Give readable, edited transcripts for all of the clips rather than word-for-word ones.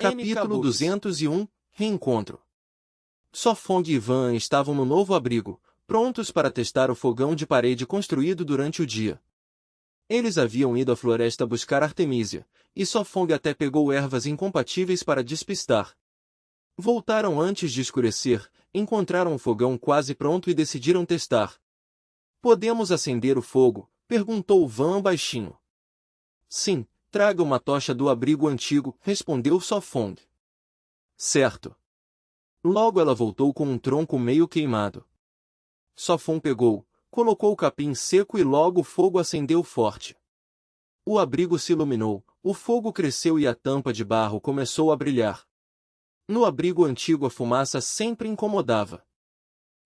Capítulo 201 Reencontro. Sofong e Van estavam no novo abrigo, prontos para testar o fogão de parede construído durante o dia. Eles haviam ido à floresta buscar Artemisia, e Sofong até pegou ervas incompatíveis para despistar. Voltaram antes de escurecer, encontraram o fogão quase pronto e decidiram testar. "Podemos acender o fogo?" perguntou Van baixinho. "Sim, traga uma tocha do abrigo antigo", respondeu Sofong. "Certo." Logo ela voltou com um tronco meio queimado. Sofong pegou, colocou o capim seco e logo o fogo acendeu forte. O abrigo se iluminou, o fogo cresceu e a tampa de barro começou a brilhar. No abrigo antigo a fumaça sempre incomodava.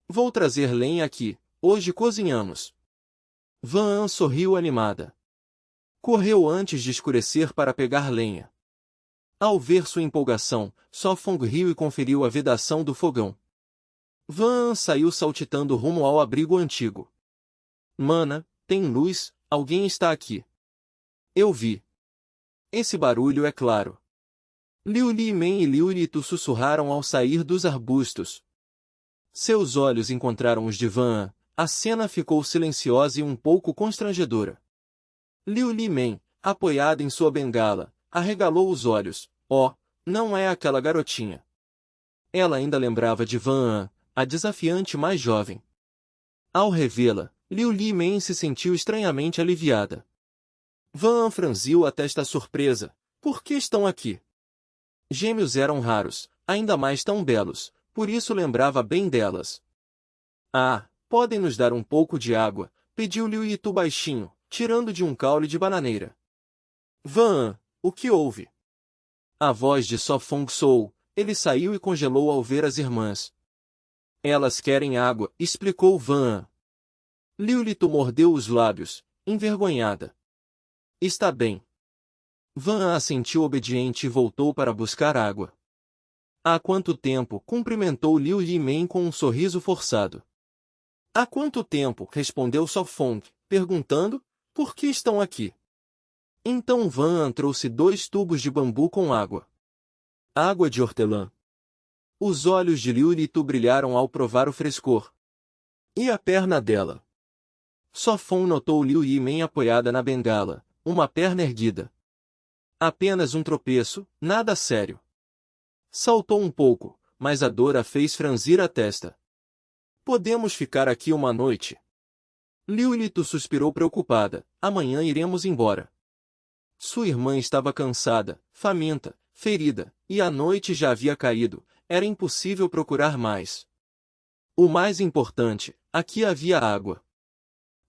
"Vou trazer lenha aqui, hoje cozinhamos." Van sorriu animada. Correu antes de escurecer para pegar lenha. Ao ver sua empolgação, Sofong riu e conferiu a vedação do fogão. Van saiu saltitando rumo ao abrigo antigo. "Mana, tem luz, alguém está aqui." "Eu vi." "Esse barulho é claro." Liu Li Men e Liu Li Tu sussurraram ao sair dos arbustos. Seus olhos encontraram os de Van. A cena ficou silenciosa e um pouco constrangedora. Liu Li Men, apoiada em sua bengala, arregalou os olhos. Oh, não é aquela garotinha. Ela ainda lembrava de Van, a desafiante mais jovem. Ao revê-la, Liu Li Men se sentiu estranhamente aliviada. Van franziu a testa surpresa. "Por que estão aqui?" Gêmeos eram raros, ainda mais tão belos, por isso lembrava bem delas. "Ah, podem nos dar um pouco de água?" pediu Liu Yitu baixinho, tirando de um caule de bananeira. "Van, o que houve?" A voz de Sofong soou. Ele saiu e congelou ao ver as irmãs. "Elas querem água", explicou Van. Liu Yitu mordeu os lábios, envergonhada. "Está bem." Van assentiu obediente e voltou para buscar água. "Há quanto tempo?" cumprimentou Liu Li Men com um sorriso forçado. "Há quanto tempo?" respondeu Sofong, perguntando, "por que estão aqui?" Então Van trouxe 2 tubos de bambu com água. Água de hortelã. Os olhos de Liu Yitu brilharam ao provar o frescor. "E a perna dela?" Sofong notou Liu Yi Men apoiada na bengala, uma perna erguida. "Apenas um tropeço, nada sério." Saltou um pouco, mas a dor a fez franzir a testa. "Podemos ficar aqui uma noite?" Liu Yitu suspirou preocupada. "Amanhã iremos embora." Sua irmã estava cansada, faminta, ferida, e a noite já havia caído, era impossível procurar mais. O mais importante, aqui havia água.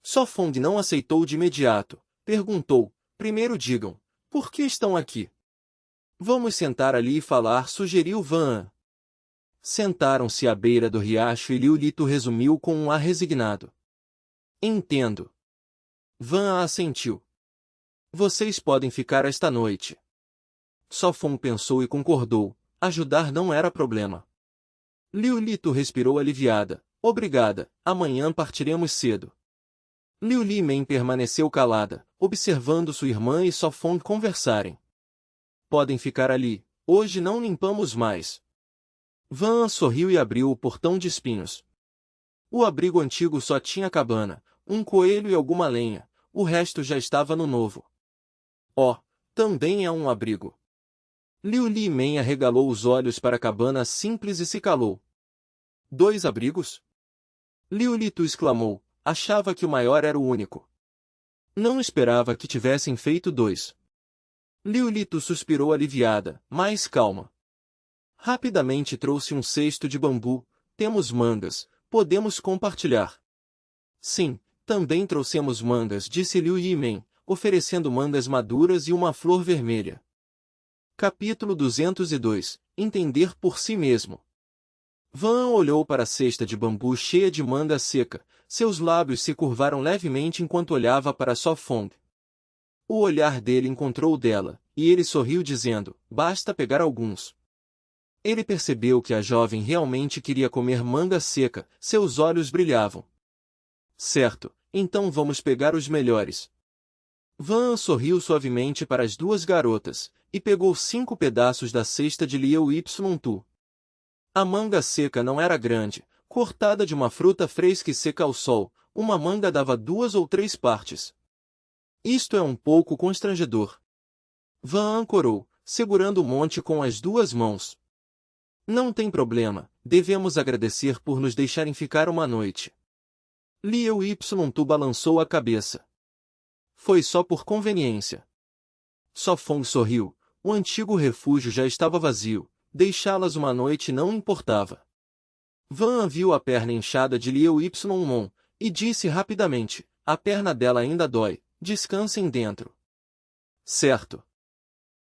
Sofong não aceitou de imediato, perguntou, "Primeiro digam, por que estão aqui?" "Vamos sentar ali e falar", sugeriu Van. Sentaram-se à beira do riacho e Liu Yitu resumiu com um ar resignado. "Entendo." Van assentiu. "Vocês podem ficar esta noite." Sofong pensou e concordou. Ajudar não era problema. Liu Yitu respirou aliviada. "Obrigada, amanhã partiremos cedo." Liu Li Men permaneceu calada, observando sua irmã e Sofong conversarem. "Podem ficar ali, hoje não limpamos mais." Van sorriu e abriu o portão de espinhos. O abrigo antigo só tinha cabana, um coelho e alguma lenha, o resto já estava no novo. "Oh, também é um abrigo." Liu Li Men arregalou os olhos para a cabana simples e se calou. "2 abrigos?" Liu Yitu exclamou, achava que o maior era o único. Não esperava que tivessem feito 2. Liu Yitu suspirou aliviada, mais calma. Rapidamente trouxe um cesto de bambu. "Temos mangas, podemos compartilhar." "Sim, também trouxemos mangas", disse Liu Yi Men, oferecendo mangas maduras e uma flor vermelha. Capítulo 202 Entender por si mesmo. Van olhou para a cesta de bambu cheia de manga seca, seus lábios se curvaram levemente enquanto olhava para Sofong. O olhar dele encontrou o dela, e ele sorriu dizendo, "Basta pegar alguns." Ele percebeu que a jovem realmente queria comer manga seca, seus olhos brilhavam. "Certo, então vamos pegar os melhores." Van sorriu suavemente para as 2 garotas, e pegou 5 pedaços da cesta de Liu Ytu. A manga seca não era grande, cortada de uma fruta fresca e seca ao sol, uma manga dava 2 ou 3 partes. Isto é um pouco constrangedor. Van ancorou, segurando o monte com as 2 mãos. Não tem problema, devemos agradecer por nos deixarem ficar uma noite. Liu Ytu balançou a cabeça. Foi só por conveniência. Só Fong sorriu, o antigo refúgio já estava vazio, deixá-las uma noite não importava. Van viu a perna inchada de Liu Ytu e disse rapidamente, a perna dela ainda dói, descansem dentro. Certo.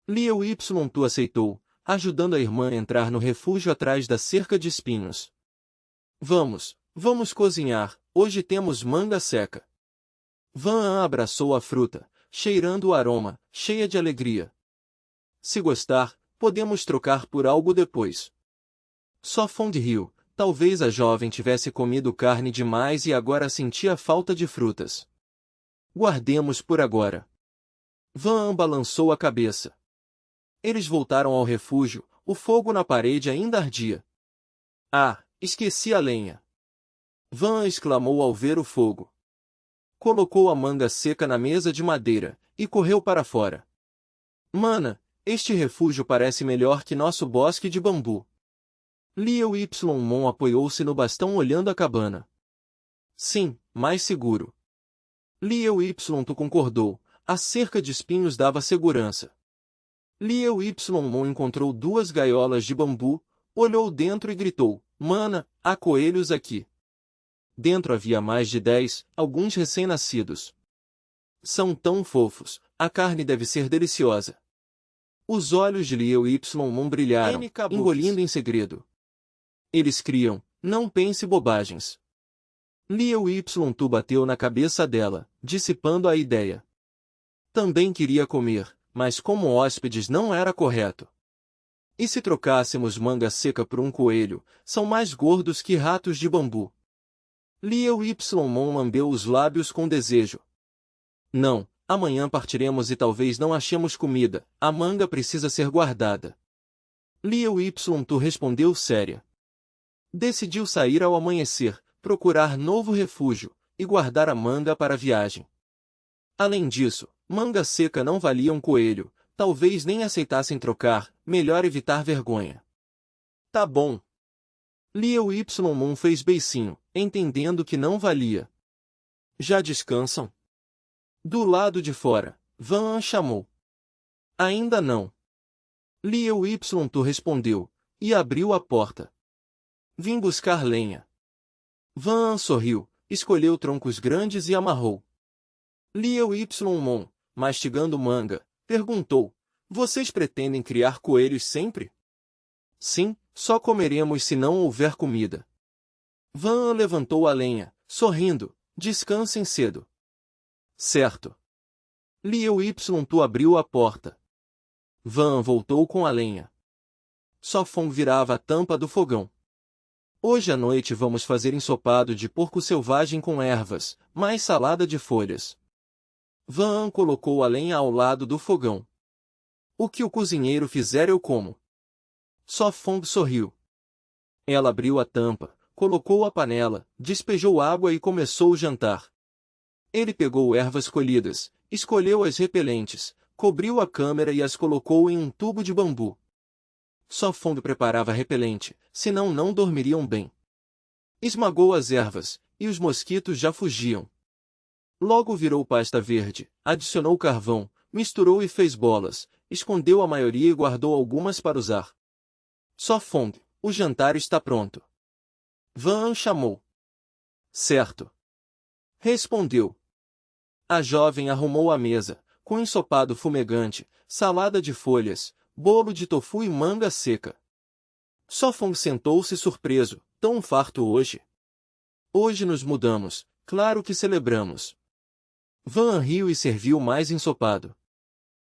Liu Ytu aceitou, ajudando a irmã a entrar no refúgio atrás da cerca de espinhos. Vamos cozinhar, hoje temos manga seca. Van abraçou a fruta, cheirando o aroma, cheia de alegria. Se gostar, podemos trocar por algo depois. Só Fong riu, talvez a jovem tivesse comido carne demais e agora sentia falta de frutas. Guardemos por agora. Van balançou a cabeça. Eles voltaram ao refúgio, o fogo na parede ainda ardia. Ah, esqueci a lenha! Van exclamou ao ver o fogo. Colocou a manga seca na mesa de madeira, e correu para fora. Mana, este refúgio parece melhor que nosso bosque de bambu. Liu Ytu apoiou-se no bastão olhando a cabana. Sim, mais seguro. Liu Ytu concordou, a cerca de espinhos dava segurança. Liu Ytu encontrou 2 gaiolas de bambu, olhou dentro e gritou, Mana, há coelhos aqui. Dentro havia mais de 10, alguns recém-nascidos. São tão fofos, a carne deve ser deliciosa. Os olhos de Liu Ytu brilharam, engolindo em segredo. Eles criam, não pense bobagens. Liu Ytu bateu na cabeça dela, dissipando a ideia. Também queria comer, mas como hóspedes não era correto. E se trocássemos manga seca por um coelho, são mais gordos que ratos de bambu. Liu Ytu lambeu os lábios com desejo. Não, amanhã partiremos e talvez não achemos comida, a manga precisa ser guardada. Liu Ytu respondeu séria. Decidiu sair ao amanhecer, procurar novo refúgio, e guardar a manga para a viagem. Além disso, manga seca não valia um coelho, talvez nem aceitassem trocar, melhor evitar vergonha. Tá bom. Liu Ytu fez beicinho, entendendo que não valia. Já descansam? Do lado de fora, Van chamou. Ainda não. Liu Ytu respondeu, e abriu a porta. Vim buscar lenha. Van sorriu, escolheu troncos grandes e amarrou. Liu Ytu, mastigando manga, perguntou, vocês pretendem criar coelhos sempre? Sim, só comeremos se não houver comida. Van levantou a lenha, sorrindo, descansem cedo. Certo. Liu Ytu abriu a porta. Van voltou com a lenha. Só Fong virava a tampa do fogão. Hoje à noite vamos fazer ensopado de porco selvagem com ervas, mais salada de folhas. Van colocou a lenha ao lado do fogão. O que o cozinheiro fizer eu como. Só Fong sorriu. Ela abriu a tampa, colocou a panela, despejou água e começou o jantar. Ele pegou ervas colhidas, escolheu as repelentes, cobriu a câmera e as colocou em um tubo de bambu. Só Fong preparava repelente, senão não dormiriam bem. Esmagou as ervas, e os mosquitos já fugiam. Logo virou pasta verde, adicionou carvão, misturou e fez bolas, escondeu a maioria e guardou algumas para usar. Só Fong, o jantar está pronto. Van chamou. Certo. Respondeu. A jovem arrumou a mesa, com ensopado fumegante, salada de folhas, bolo de tofu e manga seca. Só Fong sentou-se surpreso, tão farto hoje. Hoje nos mudamos, claro que celebramos. Van riu e serviu mais ensopado.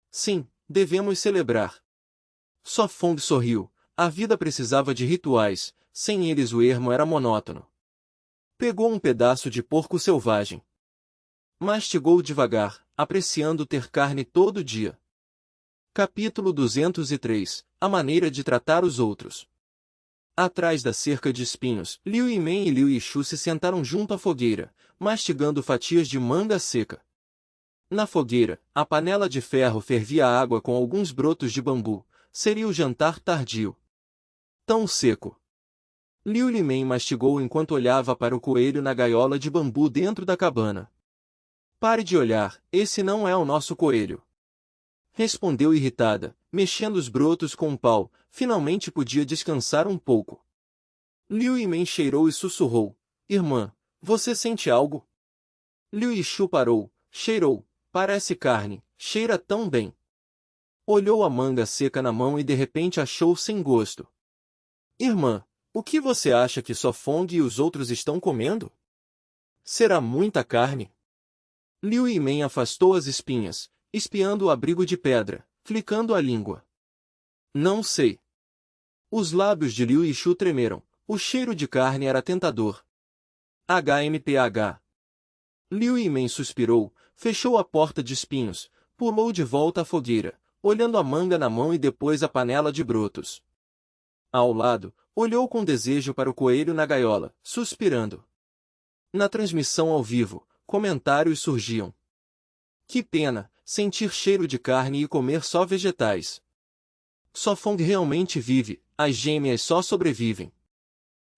Sim, devemos celebrar. Só Fong sorriu, a vida precisava de rituais, sem eles o ermo era monótono. Pegou um pedaço de porco selvagem. Mastigou devagar, apreciando ter carne todo dia. Capítulo 203. A maneira de tratar os outros. Atrás da cerca de espinhos, Liu Yimen e Liu Yishu se sentaram junto à fogueira, mastigando fatias de manga seca. Na fogueira, a panela de ferro fervia água com alguns brotos de bambu. Seria o jantar tardio. Tão seco. Liu Yimen mastigou enquanto olhava para o coelho na gaiola de bambu dentro da cabana. Pare de olhar, esse não é o nosso coelho. Respondeu irritada, mexendo os brotos com um pau. Finalmente podia descansar um pouco. Liu Yimen cheirou e sussurrou: Irmã, você sente algo? Liu Yishu parou, cheirou. Parece carne, cheira tão bem. Olhou a manga seca na mão e de repente achou sem gosto. Irmã, o que você acha que Só Fong e os outros estão comendo? Será muita carne? Liu Yimen afastou as espinhas, espiando o abrigo de pedra, flicando a língua. Não sei. Os lábios de Liu Yishu tremeram. O cheiro de carne era tentador. HMPH. Liu Yimen suspirou, fechou a porta de espinhos, pulou de volta à fogueira, olhando a manga na mão e depois a panela de brotos. Ao lado, olhou com desejo para o coelho na gaiola, suspirando. Na transmissão ao vivo, comentários surgiam. Que pena, sentir cheiro de carne e comer só vegetais. Só Fong realmente vive, as gêmeas só sobrevivem.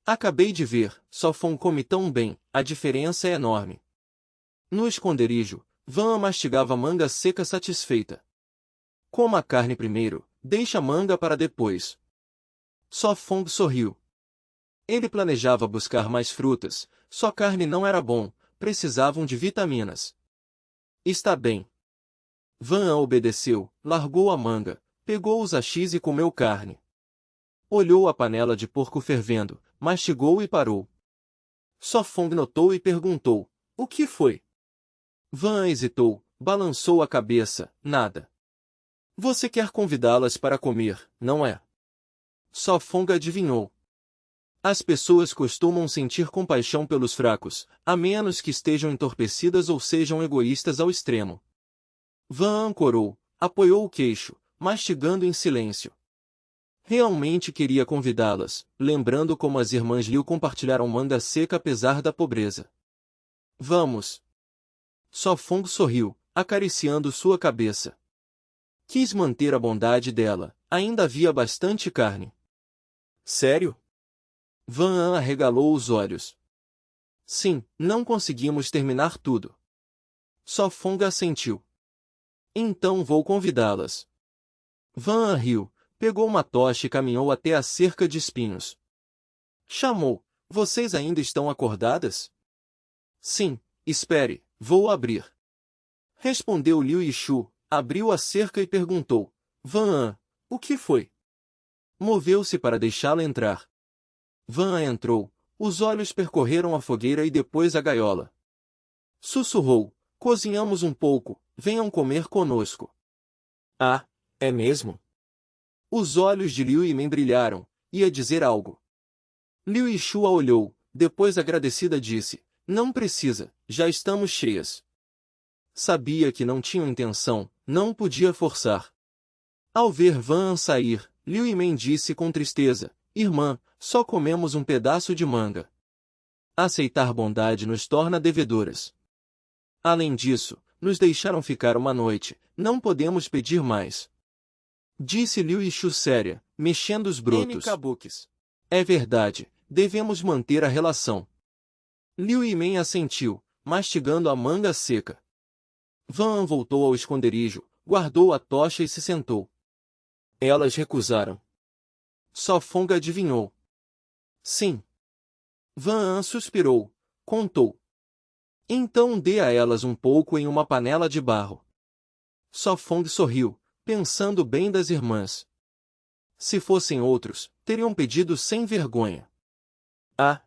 Acabei de ver, Só Fong come tão bem, a diferença é enorme. No esconderijo, Van mastigava manga seca satisfeita. Coma a carne primeiro, deixa a manga para depois. Só Fong sorriu. Ele planejava buscar mais frutas, só carne não era bom, precisavam de vitaminas. Está bem. Van obedeceu, largou a manga, pegou os hachis e comeu carne. Olhou a panela de porco fervendo, mastigou e parou. Só Fong notou e perguntou: o que foi? Van hesitou, balançou a cabeça, nada. Você quer convidá-las para comer, não é? Só Fong adivinhou. As pessoas costumam sentir compaixão pelos fracos, a menos que estejam entorpecidas ou sejam egoístas ao extremo. Van ancorou, apoiou o queixo, mastigando em silêncio. Realmente queria convidá-las, lembrando como as irmãs Liu compartilharam manga seca apesar da pobreza. Vamos. Só Fong sorriu, acariciando sua cabeça. Quis manter a bondade dela, ainda havia bastante carne. Sério? Van arregalou os olhos. Sim, não conseguimos terminar tudo. Só Fong assentiu. Então vou convidá-las. Van riu, pegou uma tocha e caminhou até a cerca de espinhos. Chamou: vocês ainda estão acordadas? Sim, espere, vou abrir. Respondeu Liu Yishu, abriu a cerca e perguntou: Van, o que foi? Moveu-se para deixá-la entrar. Van entrou, os olhos percorreram a fogueira e depois a gaiola. Sussurrou: cozinhamos um pouco, venham comer conosco. Ah, é mesmo? Os olhos de Liu Yimen brilharam, ia dizer algo. Liu Yishu a olhou, depois agradecida disse: não precisa, já estamos cheias. Sabia que não tinham intenção, não podia forçar. Ao ver Van sair, Liu Yimen disse com tristeza: irmã, só comemos um pedaço de manga. Aceitar bondade nos torna devedoras. Além disso, nos deixaram ficar uma noite, não podemos pedir mais. Disse Liu Yishu séria, mexendo os brotos. É verdade, devemos manter a relação. Liu Yimen assentiu, mastigando a manga seca. Van voltou ao esconderijo, guardou a tocha e se sentou. Elas recusaram. Só Fong adivinhou. Sim. Van suspirou, contou. Então dê a elas um pouco em uma panela de barro. Só Fong sorriu, pensando bem das irmãs. Se fossem outros, teriam pedido sem vergonha. Ah!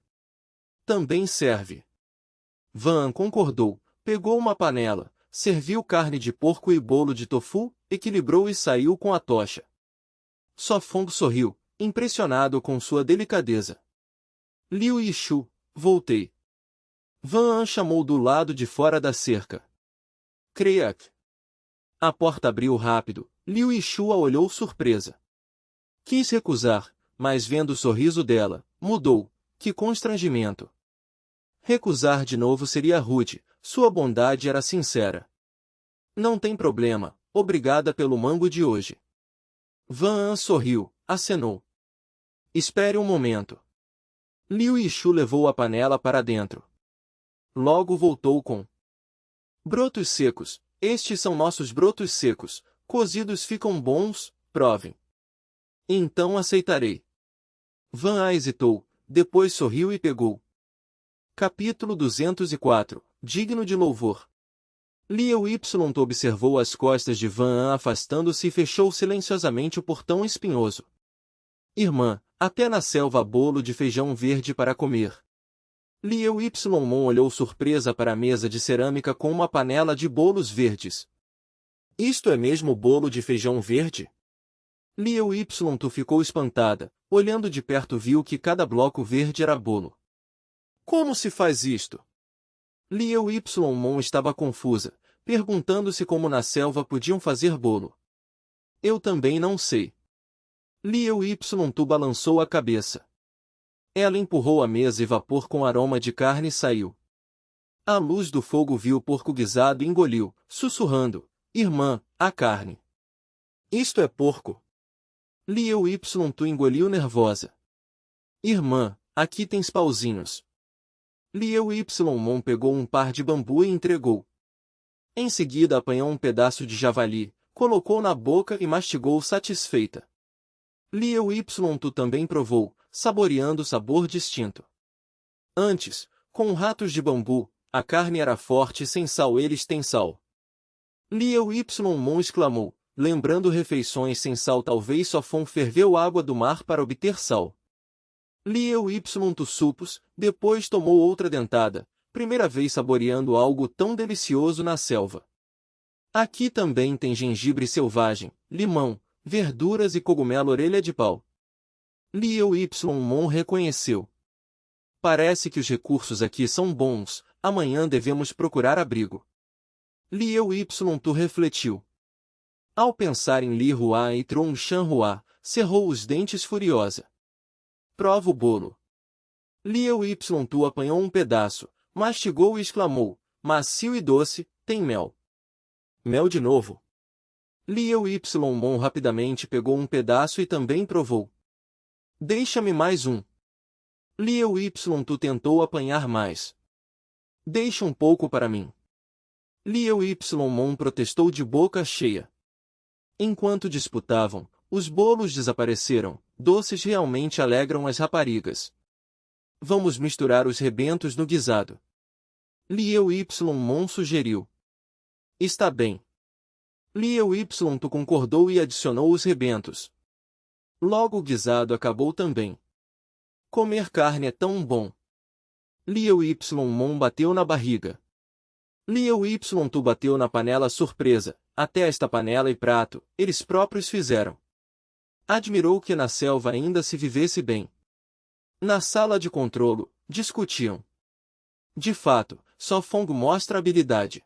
Também serve. Van concordou, pegou uma panela, serviu carne de porco e bolo de tofu, equilibrou e saiu com a tocha. Só Fong sorriu, impressionado com sua delicadeza. Liu Yishu, voltei. Van chamou do lado de fora da cerca. Creak. A porta abriu rápido, Liu Yixu a olhou surpresa. Quis recusar, mas vendo o sorriso dela, mudou. Que constrangimento! Recusar de novo seria rude, sua bondade era sincera. Não tem problema, obrigada pelo mango de hoje. Van An sorriu, acenou. Espere um momento. Liu Yixu levou a panela para dentro. Logo voltou com brotos secos. Estes são nossos brotos secos, cozidos ficam bons, provem. Então aceitarei. Van A hesitou, depois sorriu e pegou. Capítulo 204, digno de louvor. Liu Y observou as costas de Van An afastando-se e fechou silenciosamente o portão espinhoso. Irmã, até na selva há bolo de feijão verde para comer. Liu Y olhou surpresa para a mesa de cerâmica com uma panela de bolos verdes. Isto é mesmo bolo de feijão verde? Liu Y ficou espantada, olhando de perto viu que cada bloco verde era bolo. Como se faz isto? Liu Y estava confusa, perguntando-se como na selva podiam fazer bolo. Eu também não sei. Liu Y balançou a cabeça. Ela empurrou a mesa e vapor com aroma de carne saiu. À luz do fogo viu o porco guisado e engoliu, sussurrando, irmã, a carne. Isto é porco. Liu Y engoliu nervosa. Irmã, aqui tens pauzinhos. Liu Y pegou um par de bambu e entregou. Em seguida apanhou um pedaço de javali, colocou na boca e mastigou satisfeita. Liu Y também provou, saboreando o sabor distinto. Antes, com ratos de bambu, a carne era forte e sem sal eles têm sal. Liu Y exclamou, lembrando refeições sem sal talvez só Fong ferveu água do mar para obter sal. Liu Y supos, depois tomou outra dentada, primeira vez saboreando algo tão delicioso na selva. Aqui também tem gengibre selvagem, limão, verduras e cogumelo orelha de pau. Liu Y reconheceu. Parece que os recursos aqui são bons, amanhã devemos procurar abrigo. Liu Y refletiu. Ao pensar em Li Hua e Trong Shan Hua, cerrou os dentes furiosa. Prova o bolo. Liu Y apanhou um pedaço, mastigou e exclamou, macio e doce, tem mel. Mel de novo. Liu Y rapidamente pegou um pedaço e também provou. Deixa-me mais um. Liu Y tentou apanhar mais. Deixa um pouco para mim. Liu Y protestou de boca cheia. Enquanto disputavam, os bolos desapareceram, doces realmente alegram as raparigas. Vamos misturar os rebentos no guisado. Liu Y sugeriu. Está bem. Liu Y concordou e adicionou os rebentos. Logo o guisado acabou também. Comer carne é tão bom. Liu Y bateu na barriga. Liu Y bateu na panela surpresa, até esta panela e prato, eles próprios fizeram. Admirou que na selva ainda se vivesse bem. Na sala de controlo, discutiam. De fato, só Fong mostra habilidade.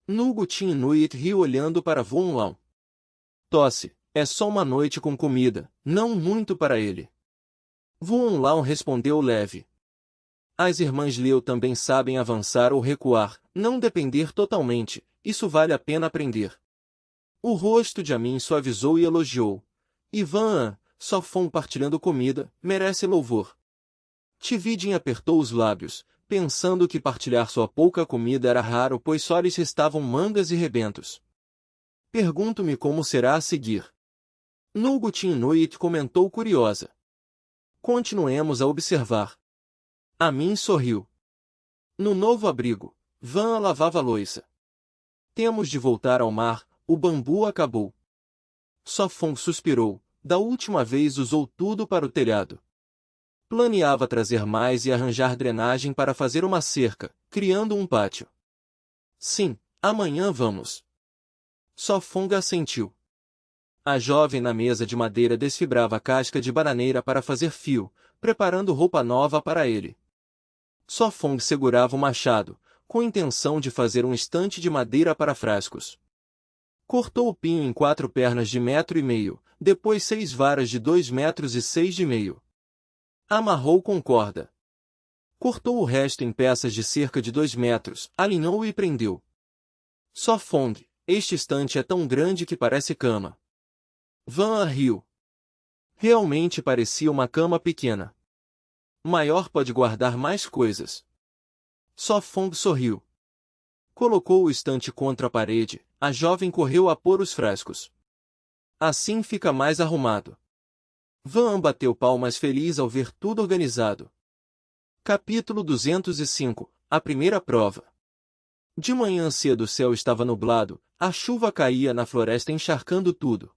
Nugu Tin Nuit riu olhando para Von Lao. Tosse, é só uma noite com comida, não muito para ele. Von Lao respondeu leve. As irmãs Liu também sabem avançar ou recuar, não depender totalmente, isso vale a pena aprender. O rosto de Amin suavizou e elogiou. Ivan, só Fong partilhando comida, merece louvor. Tividin apertou os lábios, pensando que partilhar sua pouca comida era raro pois só lhes restavam mangas e rebentos. Pergunto-me como será a seguir. Nugu Tin Nuit comentou curiosa. Continuemos a observar. Amin sorriu. No novo abrigo, Van lavava a louça. Temos de voltar ao mar, o bambu acabou. Só Fong suspirou, da última vez usou tudo para o telhado. Planeava trazer mais e arranjar drenagem para fazer uma cerca, criando um pátio. Sim, amanhã vamos. Só Fong assentiu. A jovem na mesa de madeira desfibrava a casca de bananeira para fazer fio, preparando roupa nova para ele. Só Fong segurava o machado, com intenção de fazer um estante de madeira para frascos. Cortou o pinho em 4 pernas de 1,5 m, depois 6 varas de 2,6 m. Amarrou com corda. Cortou o resto em peças de cerca de 2 metros, alinhou e prendeu. Só Fong, este estante é tão grande que parece cama. Van riu. Realmente parecia uma cama pequena. Maior pode guardar mais coisas. Só Fong sorriu. Colocou o estante contra a parede, a jovem correu a pôr os frascos. Assim fica mais arrumado. Van bateu palmas feliz ao ver tudo organizado. Capítulo 205. A primeira prova. De manhã cedo o céu estava nublado, a chuva caía na floresta encharcando tudo.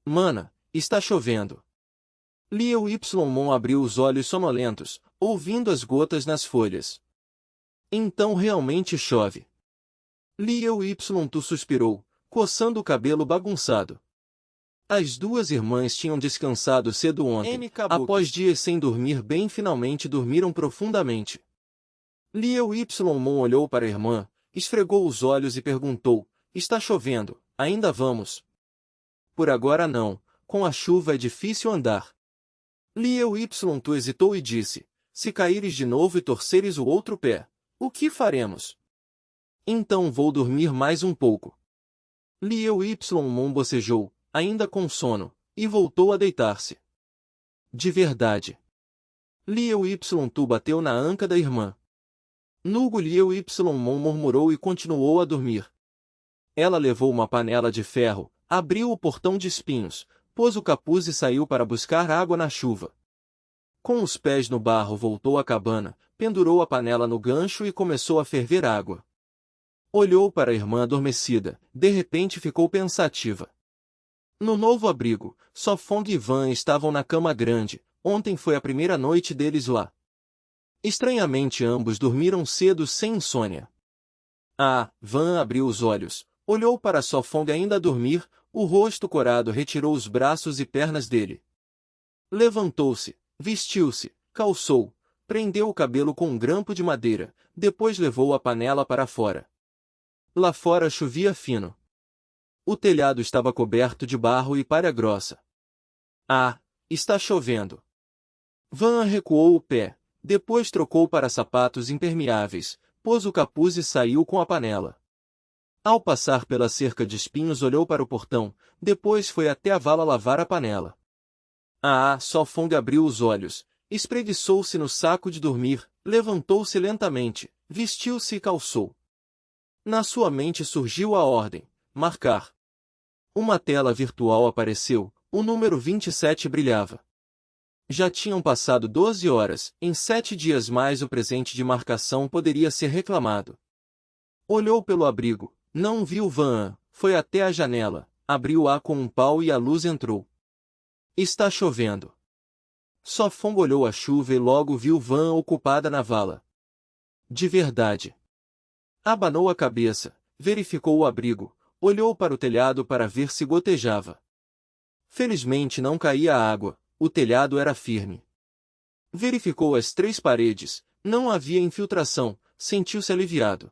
Mana, está chovendo. Liu Ypsilon abriu os olhos sonolentos, ouvindo as gotas nas folhas. Então realmente chove. Liu Ypsilon suspirou, coçando o cabelo bagunçado. As duas irmãs tinham descansado cedo ontem, após dias sem dormir bem finalmente dormiram profundamente. Liu Ypsilon olhou para a irmã, esfregou os olhos e perguntou, está chovendo, ainda vamos? Por agora não, com a chuva é difícil andar. Liu Ypsilon hesitou e disse, se caíres de novo e torceres o outro pé, o que faremos? Então vou dormir mais um pouco. Liu Ypsilon bocejou, ainda com sono, e voltou a deitar-se. De verdade. Liu Ypsilon bateu na anca da irmã. Nugo Liu Ypsilon murmurou e continuou a dormir. Ela levou uma panela de ferro, abriu o portão de espinhos, pôs o capuz e saiu para buscar água na chuva. Com os pés no barro voltou à cabana, pendurou a panela no gancho e começou a ferver água. Olhou para a irmã adormecida, de repente ficou pensativa. No novo abrigo, só Fong e Van estavam na cama grande, ontem foi a primeira noite deles lá. Estranhamente ambos dormiram cedo sem insônia. Van abriu os olhos, olhou para só Fong ainda a dormir, o rosto corado retirou os braços e pernas dele. Levantou-se, vestiu-se, calçou, prendeu o cabelo com um grampo de madeira, depois levou a panela para fora. Lá fora chovia fino. O telhado estava coberto de barro e palha grossa. Está chovendo. Van recuou o pé, depois trocou para sapatos impermeáveis, pôs o capuz e saiu com a panela. Ao passar pela cerca de espinhos olhou para o portão, depois foi até a vala lavar a panela. Só Fong abriu os olhos, espreguiçou-se no saco de dormir, levantou-se lentamente, vestiu-se e calçou. Na sua mente surgiu a ordem, marcar. Uma tela virtual apareceu, o número 27 brilhava. Já tinham passado 12 horas, em 7 dias mais o presente de marcação poderia ser reclamado. Olhou pelo abrigo, não viu Van, foi até a janela, abriu-a com um pau e a luz entrou. Está chovendo. Só Fong olhou a chuva e logo viu Van ocupada na vala. De verdade. Abanou a cabeça, verificou o abrigo, olhou para o telhado para ver se gotejava. Felizmente não caía água, o telhado era firme. Verificou as 3 paredes, não havia infiltração, sentiu-se aliviado.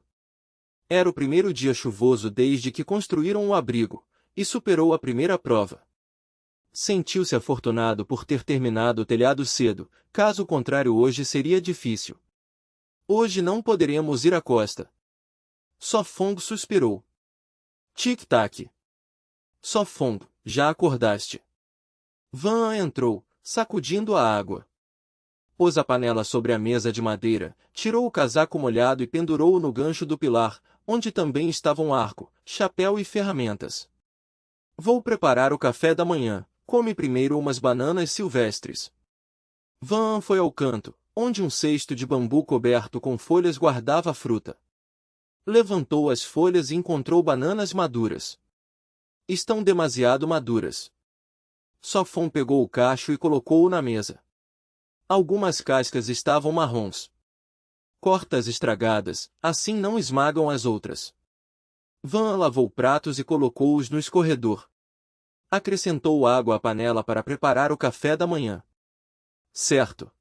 Era o primeiro dia chuvoso desde que construíram o abrigo, e superou a primeira prova. Sentiu-se afortunado por ter terminado o telhado cedo, caso contrário hoje seria difícil. Hoje não poderemos ir à costa. Só Fong suspirou. Tic-tac. Só Fong, já acordaste? Van entrou, sacudindo a água. Pôs a panela sobre a mesa de madeira, tirou o casaco molhado e pendurou-o no gancho do pilar, onde também estavam arco, chapéu e ferramentas. Vou preparar o café da manhã, come primeiro umas bananas silvestres. Van foi ao canto, onde um cesto de bambu coberto com folhas guardava a fruta. Levantou as folhas e encontrou bananas maduras. Estão demasiado maduras. Só Fong pegou o cacho e colocou-o na mesa. Algumas cascas estavam marrons. Corta-as estragadas, assim não esmagam as outras. Van lavou pratos e colocou-os no escorredor. Acrescentou água à panela para preparar o café da manhã. Certo.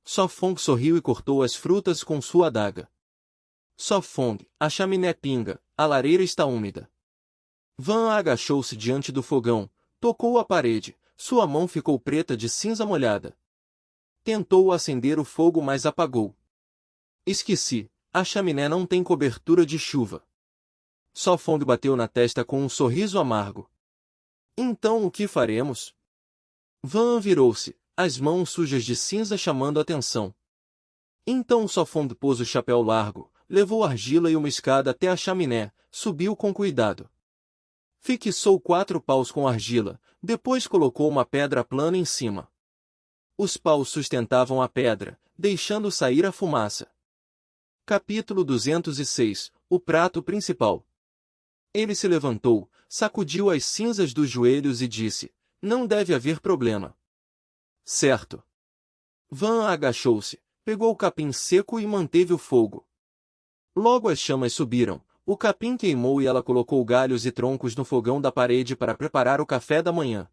Só Fong sorriu e cortou as frutas com sua adaga. Só Fong, a chaminé pinga, a lareira está úmida. Van agachou-se diante do fogão, tocou a parede, sua mão ficou preta de cinza molhada. Tentou acender o fogo, mas apagou. Esqueci, a chaminé não tem cobertura de chuva. Sofong bateu na testa com um sorriso amargo. Então o que faremos? Van virou-se, as mãos sujas de cinza chamando a atenção. Então Sofong pôs o chapéu largo, levou argila e uma escada até a chaminé, subiu com cuidado. Fixou 4 paus com argila, depois colocou uma pedra plana em cima. Os paus sustentavam a pedra, deixando sair a fumaça. Capítulo 206 O prato principal. Ele se levantou, sacudiu as cinzas dos joelhos e disse: não deve haver problema. Certo. Van agachou-se, pegou o capim seco e manteve o fogo. Logo as chamas subiram, o capim queimou e ela colocou galhos e troncos no fogão da parede para preparar o café da manhã.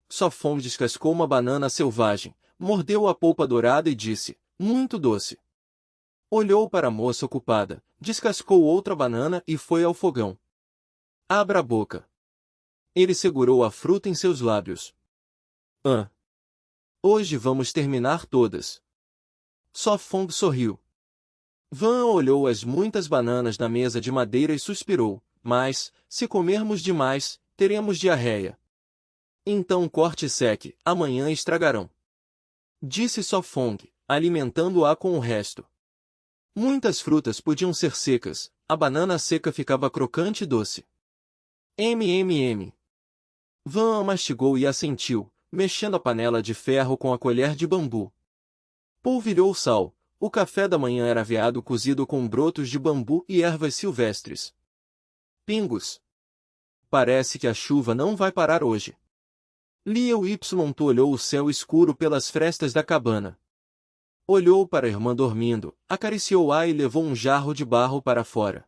Sofong descascou uma banana selvagem, mordeu a polpa dourada e disse: muito doce. Olhou para a moça ocupada, descascou outra banana e foi ao fogão. Abra a boca. Ele segurou a fruta em seus lábios. Hoje vamos terminar todas. Sofong sorriu. Van olhou as muitas bananas na mesa de madeira e suspirou, mas, se comermos demais, teremos diarreia. Então corte e seque, amanhã estragarão. Disse Sofong, alimentando-a com o resto. Muitas frutas podiam ser secas, a banana seca ficava crocante e doce. Van mastigou e assentiu, mexendo a panela de ferro com a colher de bambu. Polvilhou sal. O café da manhã era veado cozido com brotos de bambu e ervas silvestres. Pingos. Parece que a chuva não vai parar hoje. Liu Yt olhou o céu escuro pelas frestas da cabana. Olhou para a irmã dormindo, acariciou-a e levou um jarro de barro para fora.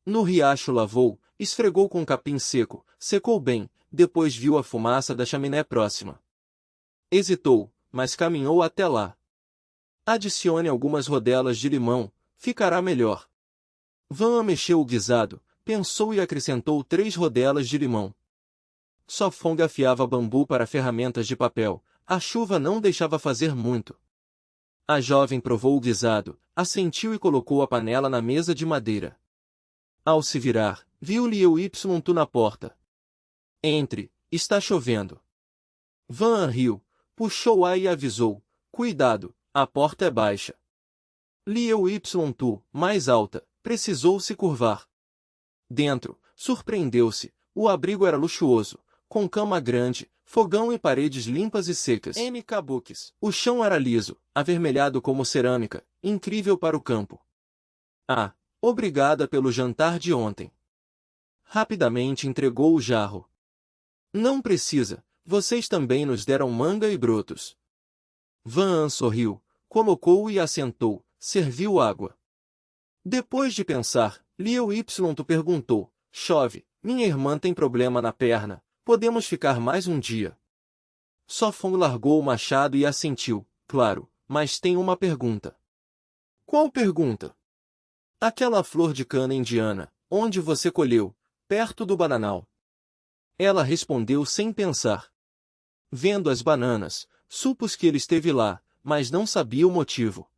No riacho lavou, esfregou com capim seco, secou bem, depois viu a fumaça da chaminé próxima. Hesitou, mas caminhou até lá. Adicione algumas rodelas de limão, ficará melhor. Van mexeu o guisado, pensou e acrescentou 3 rodelas de limão. Sofong afiava bambu para ferramentas de papel, a chuva não deixava fazer muito. A jovem provou o guisado, assentiu e colocou a panela na mesa de madeira. Ao se virar, viu Liu Yt na porta. Entre, está chovendo. Van riu, puxou-a e avisou, cuidado, a porta é baixa. Liu Yt, mais alta, precisou se curvar. Dentro, surpreendeu-se, o abrigo era luxuoso, com cama grande, fogão e paredes limpas e secas. Kabuks. O chão era liso, avermelhado como cerâmica, incrível para o campo. Ah, obrigada pelo jantar de ontem. Rapidamente entregou o jarro. Não precisa, vocês também nos deram manga e brotos. Van sorriu, colocou e assentou, serviu água. Depois de pensar, Liu Yt perguntou, chove, minha irmã tem problema na perna, podemos ficar mais um dia. Sofong largou o machado e assentiu, claro, mas tem uma pergunta. Qual pergunta? Aquela flor de cana indiana, onde você colheu, perto do bananal. Ela respondeu sem pensar. Vendo as bananas, supus que ele esteve lá, mas não sabia o motivo.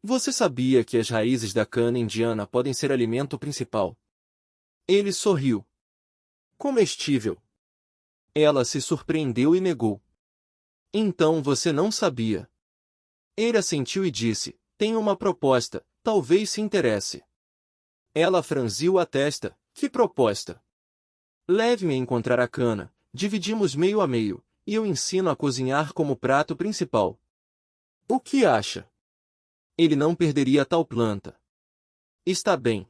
Você sabia que as raízes da cana indiana podem ser alimento principal? Ele sorriu. Comestível. Ela se surpreendeu e negou. Então você não sabia. Ele assentiu e disse, tenho uma proposta, talvez se interesse. Ela franziu a testa, que proposta? Leve-me a encontrar a cana, dividimos meio a meio, e eu ensino a cozinhar como prato principal. O que acha? Ele não perderia tal planta. Está bem.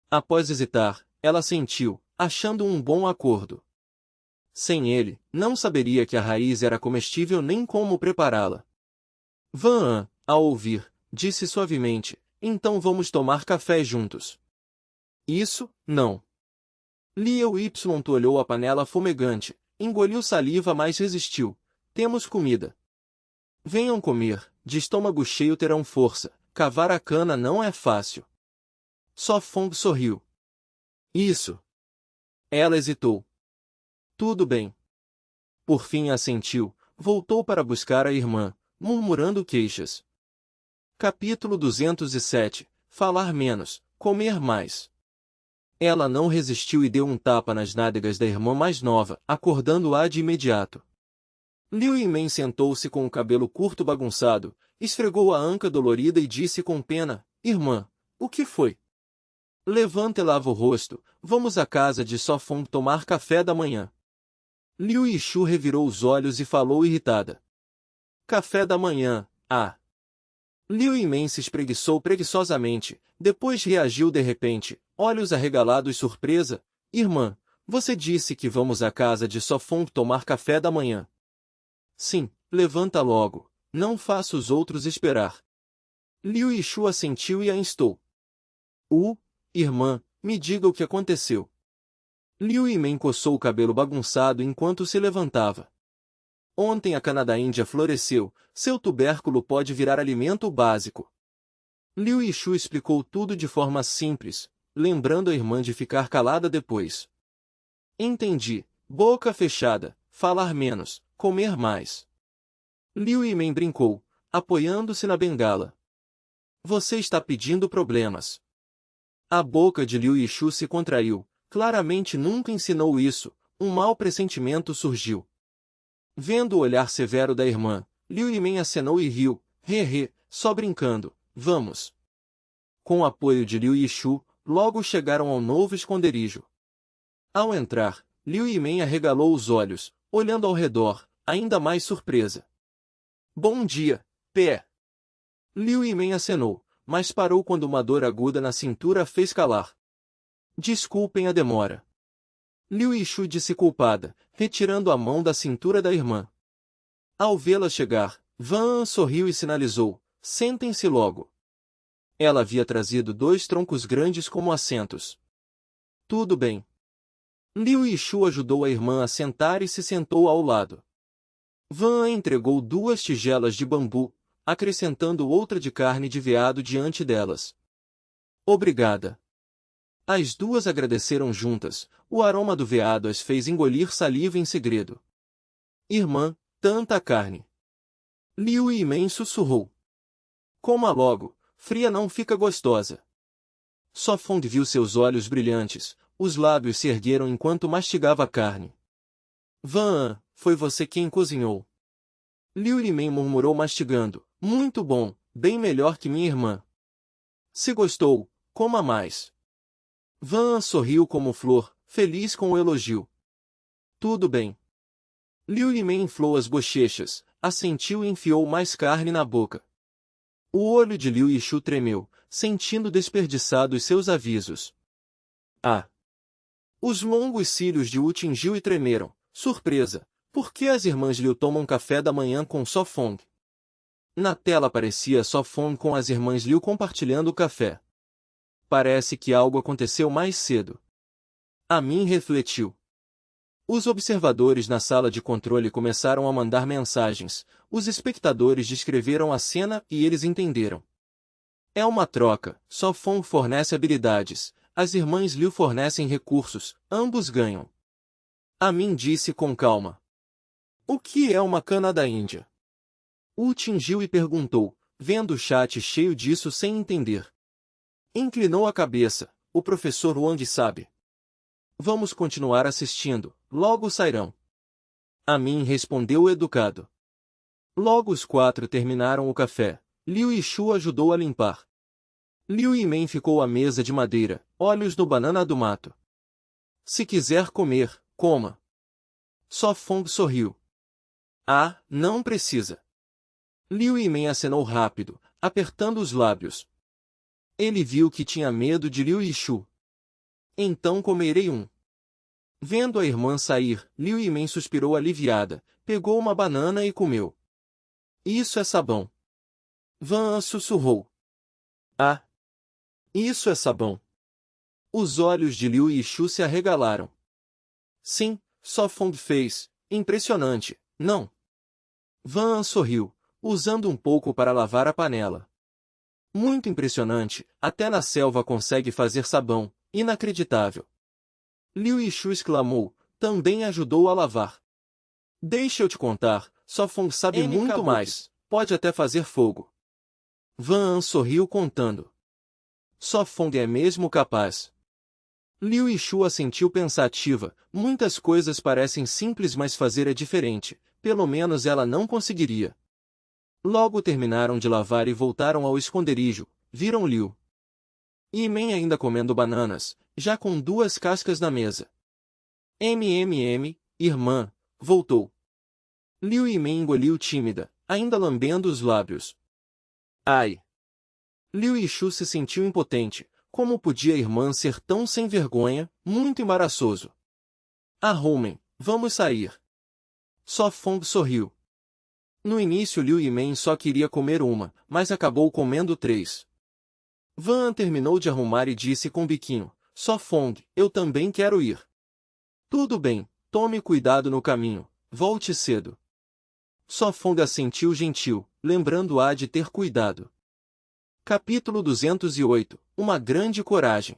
Após hesitar, ela sentiu, achando um bom acordo. Sem ele, não saberia que a raiz era comestível nem como prepará-la. Van, ao ouvir, disse suavemente, então vamos tomar café juntos. Isso, não. Liu Yt olhou a panela fumegante, engoliu saliva mas resistiu. Temos comida. Venham comer, de estômago cheio terão força, cavar a cana não é fácil. Sofong sorriu. Isso. Ela hesitou. Tudo bem. Por fim assentiu, voltou para buscar a irmã, murmurando queixas. Capítulo 207. Falar menos, comer mais. Ela não resistiu e deu um tapa nas nádegas da irmã mais nova, acordando-a de imediato. Liu Yimen sentou-se com o cabelo curto bagunçado, esfregou a anca dolorida e disse com pena, Irmã, o que foi? Levanta e lava o rosto, vamos à casa de Só Fong tomar café da manhã. Liu Yishu revirou os olhos e falou irritada. Café da manhã, ah! Liu Yimen se espreguiçou preguiçosamente, depois reagiu de repente, olhos arregalados surpresa, Irmã, você disse que vamos à casa de Só Fong tomar café da manhã. Sim, levanta logo, não faça os outros esperar. Liu Yishu assentiu e a instou. Irmã, me diga o que aconteceu. Liu Yimen coçou o cabelo bagunçado enquanto se levantava. Ontem a cana da Índia floresceu, seu tubérculo pode virar alimento básico. Liu Yishu explicou tudo de forma simples, lembrando a irmã de ficar calada depois. Entendi, boca fechada, falar menos, comer mais. Liu Yimen brincou, apoiando-se na bengala. Você está pedindo problemas. A boca de Liu Yishu se contraiu, claramente nunca ensinou isso, um mau pressentimento surgiu. Vendo o olhar severo da irmã, Liu Yimen acenou e riu, só brincando, vamos. Com o apoio de Liu Yishu, logo chegaram ao novo esconderijo. Ao entrar, Liu Yimen arregalou os olhos, olhando ao redor, ainda mais surpresa. Bom dia, pé. Liu Yimen acenou, mas parou quando uma dor aguda na cintura a fez calar. Desculpem a demora. Liu Yishu disse culpada, retirando a mão da cintura da irmã. Ao vê-la chegar, Van sorriu e sinalizou, sentem-se logo. Ela havia trazido 2 troncos grandes como assentos. Tudo bem. Liu Yishu ajudou a irmã a sentar e se sentou ao lado. Van entregou 2 tigelas de bambu, acrescentando outra de carne de veado diante delas. Obrigada. As 2 agradeceram juntas, o aroma do veado as fez engolir saliva em segredo. Irmã, tanta carne. Liu Yimen sussurrou. Coma logo, fria não fica gostosa. Só Fong viu seus olhos brilhantes, os lábios se ergueram enquanto mastigava a carne. Van, foi você quem cozinhou. Liu Yimen murmurou mastigando, muito bom, bem melhor que minha irmã. Se gostou, coma mais. Van sorriu como flor, feliz com o elogio. Tudo bem. Liu Yimen inflou as bochechas, assentiu e enfiou mais carne na boca. O olho de Liu Yishu tremeu, sentindo desperdiçados seus avisos. Ah! Os longos cílios de Wu tingiu e tremeram. Surpresa! Por que as irmãs Liu tomam café da manhã com Só Fong? Na tela aparecia Só Fong com as irmãs Liu compartilhando o café. Parece que algo aconteceu mais cedo. A mim refletiu. Os observadores na sala de controle começaram a mandar mensagens, os espectadores descreveram a cena e eles entenderam. É uma troca, Só Fong fornece habilidades, as irmãs Liu fornecem recursos, ambos ganham. A mim disse com calma. O que é uma cana da Índia? Wu tingiu e perguntou, vendo o chat cheio disso sem entender. Inclinou a cabeça, o professor Wang sabe. Vamos continuar assistindo, logo sairão. A mim respondeu o educado. Logo os 4 terminaram o café, Liu Yishu ajudou a limpar. Liu Yimen ficou à mesa de madeira, olhos no banana do mato. Se quiser comer, coma. Só Fong sorriu. Ah, não precisa. Liu Yimen acenou rápido, apertando os lábios. Ele viu que tinha medo de Liu Yishu. Então comerei um. Vendo a irmã sair, Liu Yimen suspirou aliviada, pegou uma banana e comeu. Isso é sabão. Van sussurrou. Ah! Isso é sabão. Os olhos de Liu Yishu se arregalaram. Sim, Só Fong fez. Impressionante, não? Van sorriu, usando um pouco para lavar a panela. Muito impressionante, até na selva consegue fazer sabão, inacreditável. Liu Yishu exclamou, também ajudou a lavar. Deixa eu te contar, Só Fong sabe muito Kabuki. mais, pode até fazer fogo. Van An sorriu contando. Só Fong é mesmo capaz. Liu Yishu assentiu pensativa, muitas coisas parecem simples mas fazer é diferente, pelo menos ela não conseguiria. Logo terminaram de lavar e voltaram ao esconderijo, viram Liu Yimen ainda comendo bananas, já com 2 cascas na mesa. Irmã, voltou. Liu Yimen engoliu tímida, ainda lambendo os lábios. Ai! Liu Yishu se sentiu impotente. Como podia a irmã ser tão sem vergonha, muito embaraçoso. Arrumem, vamos sair. Só Fong sorriu. No início Liu Yimen só queria comer uma, mas acabou comendo 3. Van An terminou de arrumar e disse com biquinho, Só Fong, eu também quero ir. Tudo bem, tome cuidado no caminho, volte cedo. Só Fong assentiu gentil, lembrando-a de ter cuidado. Capítulo 208 Uma grande coragem.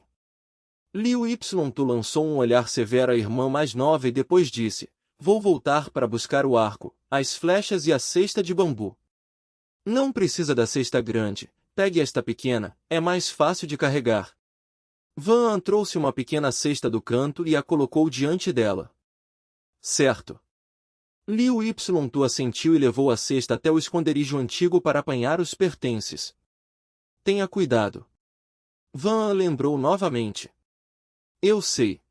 Liu Ytu lançou um olhar severo à irmã mais nova e depois disse, vou voltar para buscar o arco, as flechas e a cesta de bambu. Não precisa da cesta grande, pegue esta pequena, é mais fácil de carregar. Van An trouxe uma pequena cesta do canto e a colocou diante dela. Certo. Liu Ytu assentiu e levou a cesta até o esconderijo antigo para apanhar os pertences. Tenha cuidado. Van An lembrou novamente. Eu sei.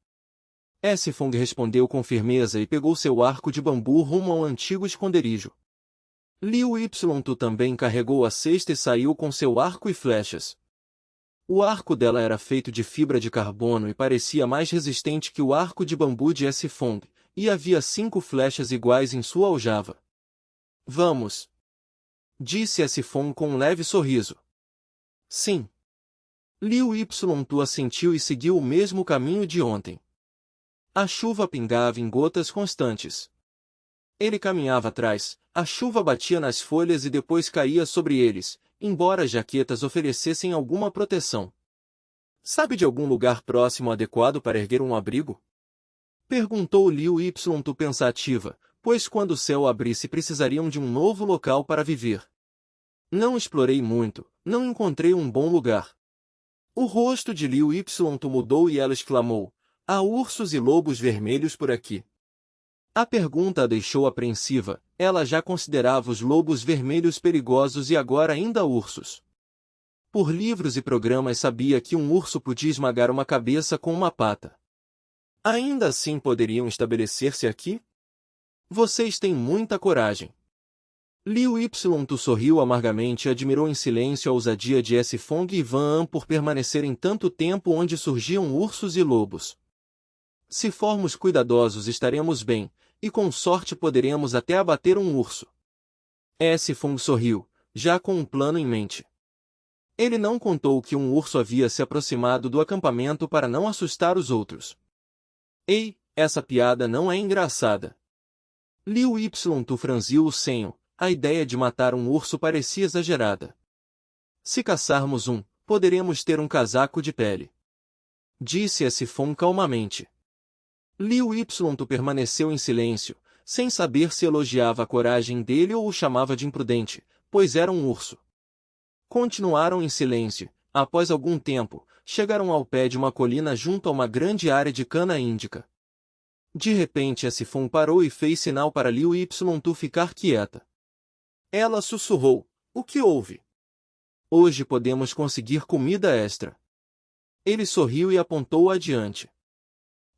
Fong respondeu com firmeza e pegou seu arco de bambu rumo ao antigo esconderijo. Liu Ytu também carregou a cesta e saiu com seu arco e flechas. O arco dela era feito de fibra de carbono e parecia mais resistente que o arco de bambu de Fong, e havia 5 flechas iguais em sua aljava. Vamos! Disse Fong com um leve sorriso. Sim. Liu Ytu assentiu e seguiu o mesmo caminho de ontem. A chuva pingava em gotas constantes. Ele caminhava atrás, a chuva batia nas folhas e depois caía sobre eles, embora as jaquetas oferecessem alguma proteção. Sabe de algum lugar próximo adequado para erguer um abrigo? Perguntou Liu Ytu pensativa, pois quando o céu abrisse precisariam de um novo local para viver. Não explorei muito, não encontrei um bom lugar. O rosto de Liu Ytu mudou e ela exclamou, há ursos e lobos vermelhos por aqui. A pergunta a deixou apreensiva, ela já considerava os lobos vermelhos perigosos e agora ainda ursos. Por livros e programas sabia que um urso podia esmagar uma cabeça com uma pata. Ainda assim poderiam estabelecer-se aqui? Vocês têm muita coragem. Liu Ytu sorriu amargamente e admirou em silêncio a ousadia de Fong e Van An por permanecerem tanto tempo onde surgiam ursos e lobos. Se formos cuidadosos estaremos bem, e com sorte poderemos até abater um urso. Fong sorriu, já com um plano em mente. Ele não contou que um urso havia se aproximado do acampamento para não assustar os outros. Ei, essa piada não é engraçada. Liu Ytu franziu o senho. A ideia de matar um urso parecia exagerada. Se caçarmos um, poderemos ter um casaco de pele. Disse Fong calmamente. Liu Ytu permaneceu em silêncio, sem saber se elogiava a coragem dele ou o chamava de imprudente, pois era um urso. Continuaram em silêncio. Após algum tempo, chegaram ao pé de uma colina junto a uma grande área de cana índica. De repente Fong parou e fez sinal para Liu Ytu ficar quieta. Ela sussurrou, o que houve? Hoje podemos conseguir comida extra. Ele sorriu e apontou adiante.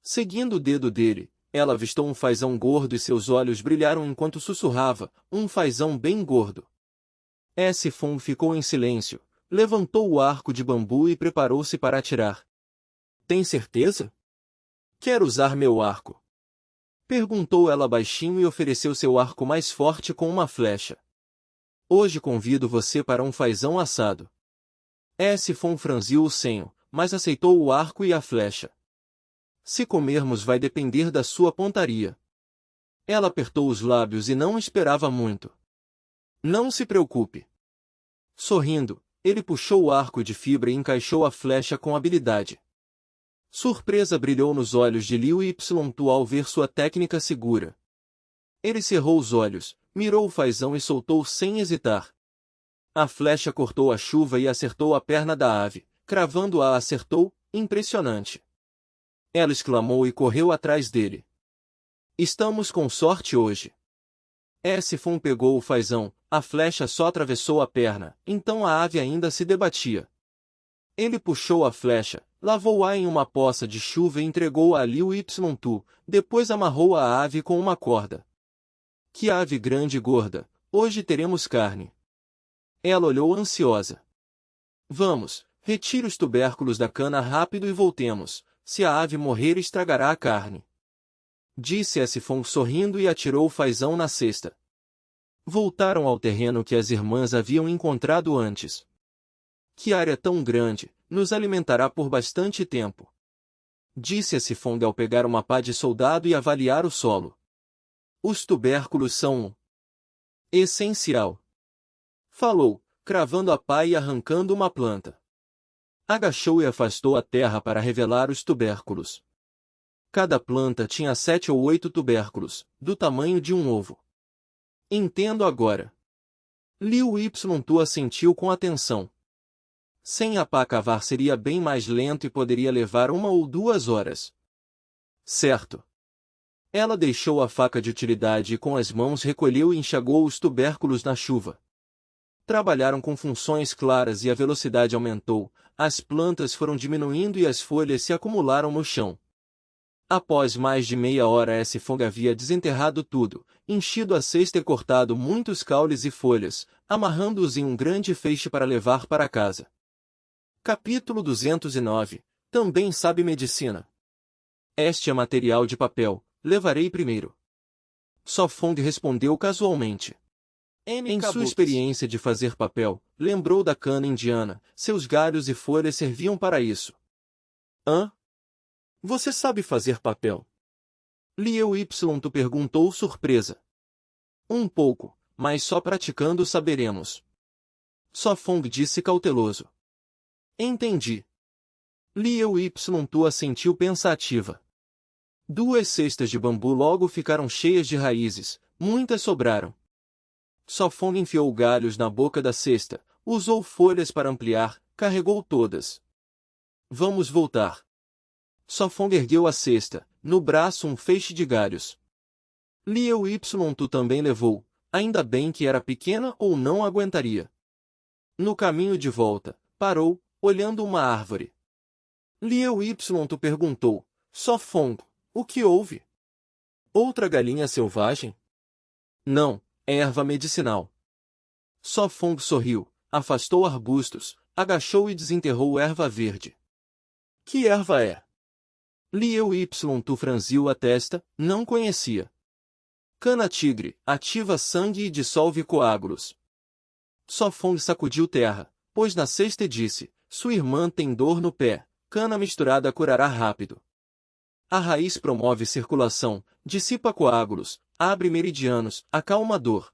Seguindo o dedo dele, ela avistou um fazão gordo e seus olhos brilharam enquanto sussurrava, um fazão bem gordo. Fong ficou em silêncio, levantou o arco de bambu e preparou-se para atirar. Tem certeza? Quero usar meu arco. Perguntou ela baixinho e ofereceu seu arco mais forte com uma flecha. Hoje convido você para um fazão assado. Fong franziu o senho, mas aceitou o arco e a flecha. Se comermos vai depender da sua pontaria. Ela apertou os lábios e não esperava muito. Não se preocupe. Sorrindo, ele puxou o arco de fibra e encaixou a flecha com habilidade. Surpresa brilhou nos olhos de Liu Ytu ao ver sua técnica segura. Ele cerrou os olhos, mirou o fazão e soltou sem hesitar. A flecha cortou a chuva e acertou a perna da ave, cravando-a acertou, impressionante. Ela exclamou e correu atrás dele. Estamos com sorte hoje. Sifon pegou o fazão, a flecha só atravessou a perna, então a ave ainda se debatia. Ele puxou a flecha, lavou-a em uma poça de chuva e entregou-a a Liu Ytu, depois amarrou a ave com uma corda. Que ave grande e gorda, hoje teremos carne. Ela olhou ansiosa. Vamos, retire os tubérculos da cana rápido e voltemos, se a ave morrer estragará a carne. Disse Sifon sorrindo e atirou o fazão na cesta. Voltaram ao terreno que as irmãs haviam encontrado antes. Que área tão grande, nos alimentará por bastante tempo. Disse Sifon ao pegar uma pá de soldado e avaliar o solo. Os tubérculos são essencial. Falou, cravando a pá e arrancando uma planta. Agachou e afastou a terra para revelar os tubérculos. Cada planta tinha 7 ou 8 tubérculos, do tamanho de um ovo. Entendo agora. Liu Ytu assentiu com atenção. Sem a pá cavar seria bem mais lento e poderia levar 1 ou 2 horas. Certo. Ela deixou a faca de utilidade e com as mãos recolheu e enxagou os tubérculos na chuva. Trabalharam com funções claras e a velocidade aumentou, as plantas foram diminuindo e as folhas se acumularam no chão. Após mais de meia hora Sifon havia desenterrado tudo, enchido a cesta e cortado muitos caules e folhas, amarrando-os em um grande feixe para levar para casa. Capítulo 209. Também sabe medicina. Este é material de papel, levarei primeiro. Sofong respondeu casualmente. Em sua experiência de fazer papel, lembrou da cana indiana, seus galhos e folhas serviam para isso. Hã? Você sabe fazer papel? Liu Ytu perguntou surpresa. Um pouco, mas só praticando saberemos. Sofong disse cauteloso. Entendi. Liu Ytu assentiu pensativa. 2 cestas de bambu logo ficaram cheias de raízes, muitas sobraram. Sofong enfiou galhos na boca da cesta, usou folhas para ampliar, carregou todas. Vamos voltar. Sofong ergueu a cesta, no braço um feixe de galhos. Liu Ytu também levou, ainda bem que era pequena ou não aguentaria. No caminho de volta, parou, olhando uma árvore. Liu Ytu perguntou, Sofong, o que houve? Outra galinha selvagem? Não, é erva medicinal. Sofong sorriu, afastou arbustos, agachou e desenterrou erva verde. Que erva é? Liu Ytu franziu a testa, não conhecia. Cana-tigre, ativa sangue e dissolve coágulos. Sofong sacudiu terra, pôs na cesta e disse, sua irmã tem dor no pé, cana misturada curará rápido. A raiz promove circulação, dissipa coágulos, abre meridianos, acalma a dor.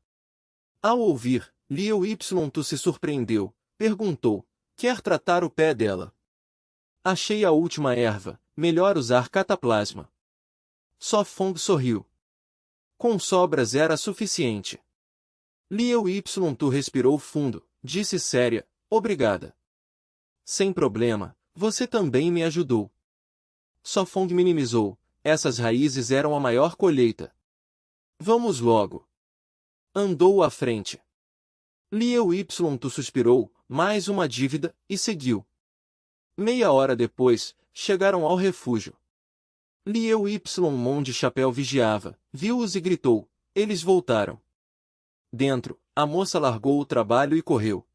Ao ouvir, Liu Ytu se surpreendeu, perguntou, quer tratar o pé dela? Achei a última erva, melhor usar cataplasma. Sofong sorriu. Com sobras era suficiente. Liu Ytu respirou fundo, disse séria, obrigada. Sem problema, você também me ajudou. Sofong minimizou, essas raízes eram a maior colheita. Vamos logo. Andou à frente. Liu Ytu suspirou, mais uma dívida, e seguiu. Meia hora depois, chegaram ao refúgio. Liu Ytu de chapéu vigiava, viu-os e gritou, eles voltaram. Dentro, a moça largou o trabalho e correu.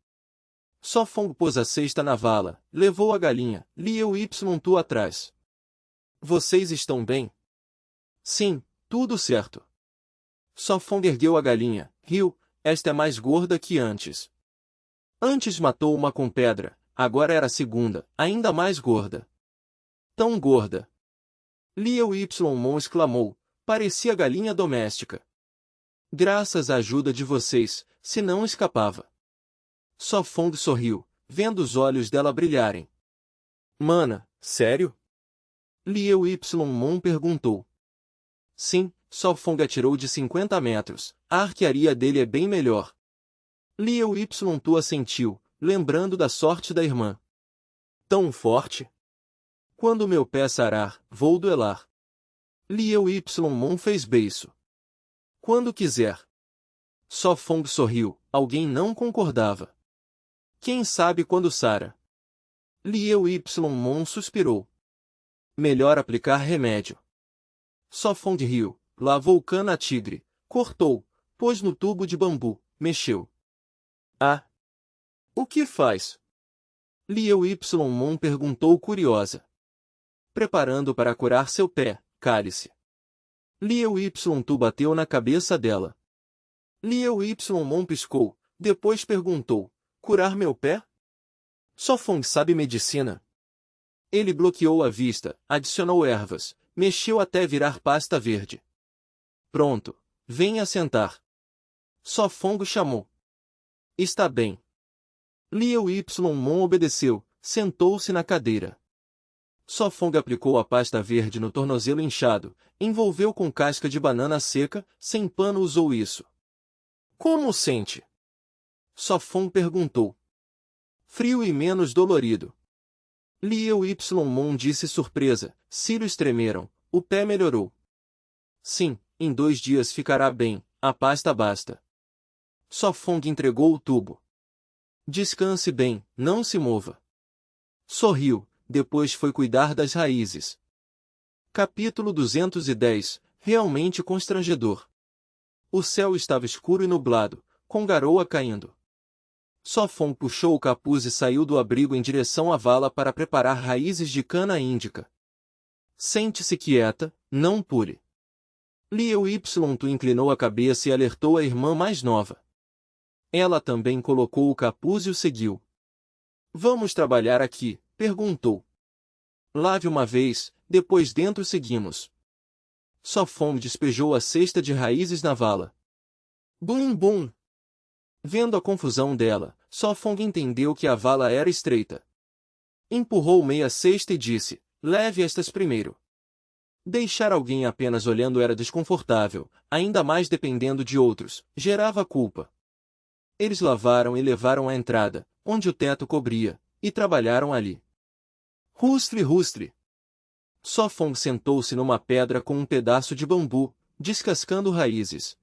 Sofong pôs a cesta na vala, levou a galinha, Liu Ytu atrás. Vocês estão bem? Sim, tudo certo. Sofong ergueu a galinha, riu, esta é mais gorda que antes. Antes matou uma com pedra, agora era a segunda, ainda mais gorda. Tão gorda. Liu Ytu exclamou, parecia galinha doméstica. Graças à ajuda de vocês, se não escapava. Sofong sorriu, vendo os olhos dela brilharem. Mana, sério? Liu Ypsilon perguntou. Sim, Sofong atirou de 50 metros. A arquearia dele é bem melhor. Liu Ypsilon assentiu, lembrando da sorte da irmã. Tão forte? Quando meu pé sarar, vou duelar. Liu Ypsilon fez beiço. Quando quiser. Sofong sorriu, alguém não concordava. Quem sabe quando sara? Liu Ypsilon suspirou. Melhor aplicar remédio. Sofong riu, lavou cana a tigre, cortou, pôs no tubo de bambu, mexeu. Ah! O que faz? Liu Ypsilon perguntou curiosa. Preparando para curar seu pé, cálice. Liu Ypsilon bateu na cabeça dela. Liu Ypsilon piscou, depois perguntou, curar meu pé? Sofong sabe medicina? Ele bloqueou a vista, adicionou ervas, mexeu até virar pasta verde. Pronto, venha sentar. Sofong chamou. Está bem. Liu Ypsilon obedeceu, sentou-se na cadeira. Sofong aplicou a pasta verde no tornozelo inchado, envolveu com casca de banana seca, sem pano usou isso. Como sente? Sofong perguntou. Frio e menos dolorido. Liu Ypsilon disse surpresa, cílios tremeram, o pé melhorou. Sim, em 2 dias ficará bem, a pasta basta. Sofong entregou o tubo. Descanse bem, não se mova. Sorriu, depois foi cuidar das raízes. Capítulo 210, realmente constrangedor. O céu estava escuro e nublado, com garoa caindo. Sofong puxou o capuz e saiu do abrigo em direção à vala para preparar raízes de cana índica. Sente-se quieta, não pule. Liu Ypsilon inclinou a cabeça e alertou a irmã mais nova. Ela também colocou o capuz e o seguiu. Vamos trabalhar aqui? Perguntou. Lave uma vez, depois dentro seguimos. Sofong despejou a cesta de raízes na vala. Bum bum! Vendo a confusão dela, Sofong entendeu que a vala era estreita. Empurrou meia cesta e disse, leve estas primeiro. Deixar alguém apenas olhando era desconfortável, ainda mais dependendo de outros, gerava culpa. Eles lavaram e levaram à entrada, onde o teto cobria, e trabalharam ali. Rustre, rustre! Sofong sentou-se numa pedra com um pedaço de bambu, descascando raízes.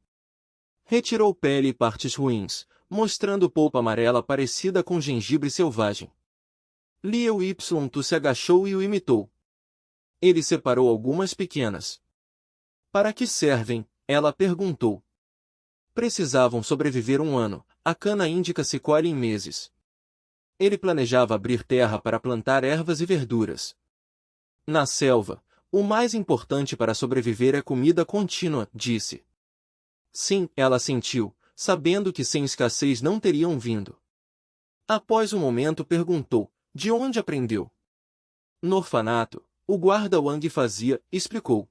Retirou pele e partes ruins, mostrando polpa amarela parecida com gengibre selvagem. Liu Ypsilon se agachou e o imitou. Ele separou algumas pequenas. Para que servem? Ela perguntou. Precisavam sobreviver 1 ano, a cana índica se colhe em meses. Ele planejava abrir terra para plantar ervas e verduras. Na selva, o mais importante para sobreviver é comida contínua, disse. Sim, ela sentiu, sabendo que sem escassez não teriam vindo. Após um momento perguntou, de onde aprendeu? No orfanato, o guarda Wang fazia, explicou.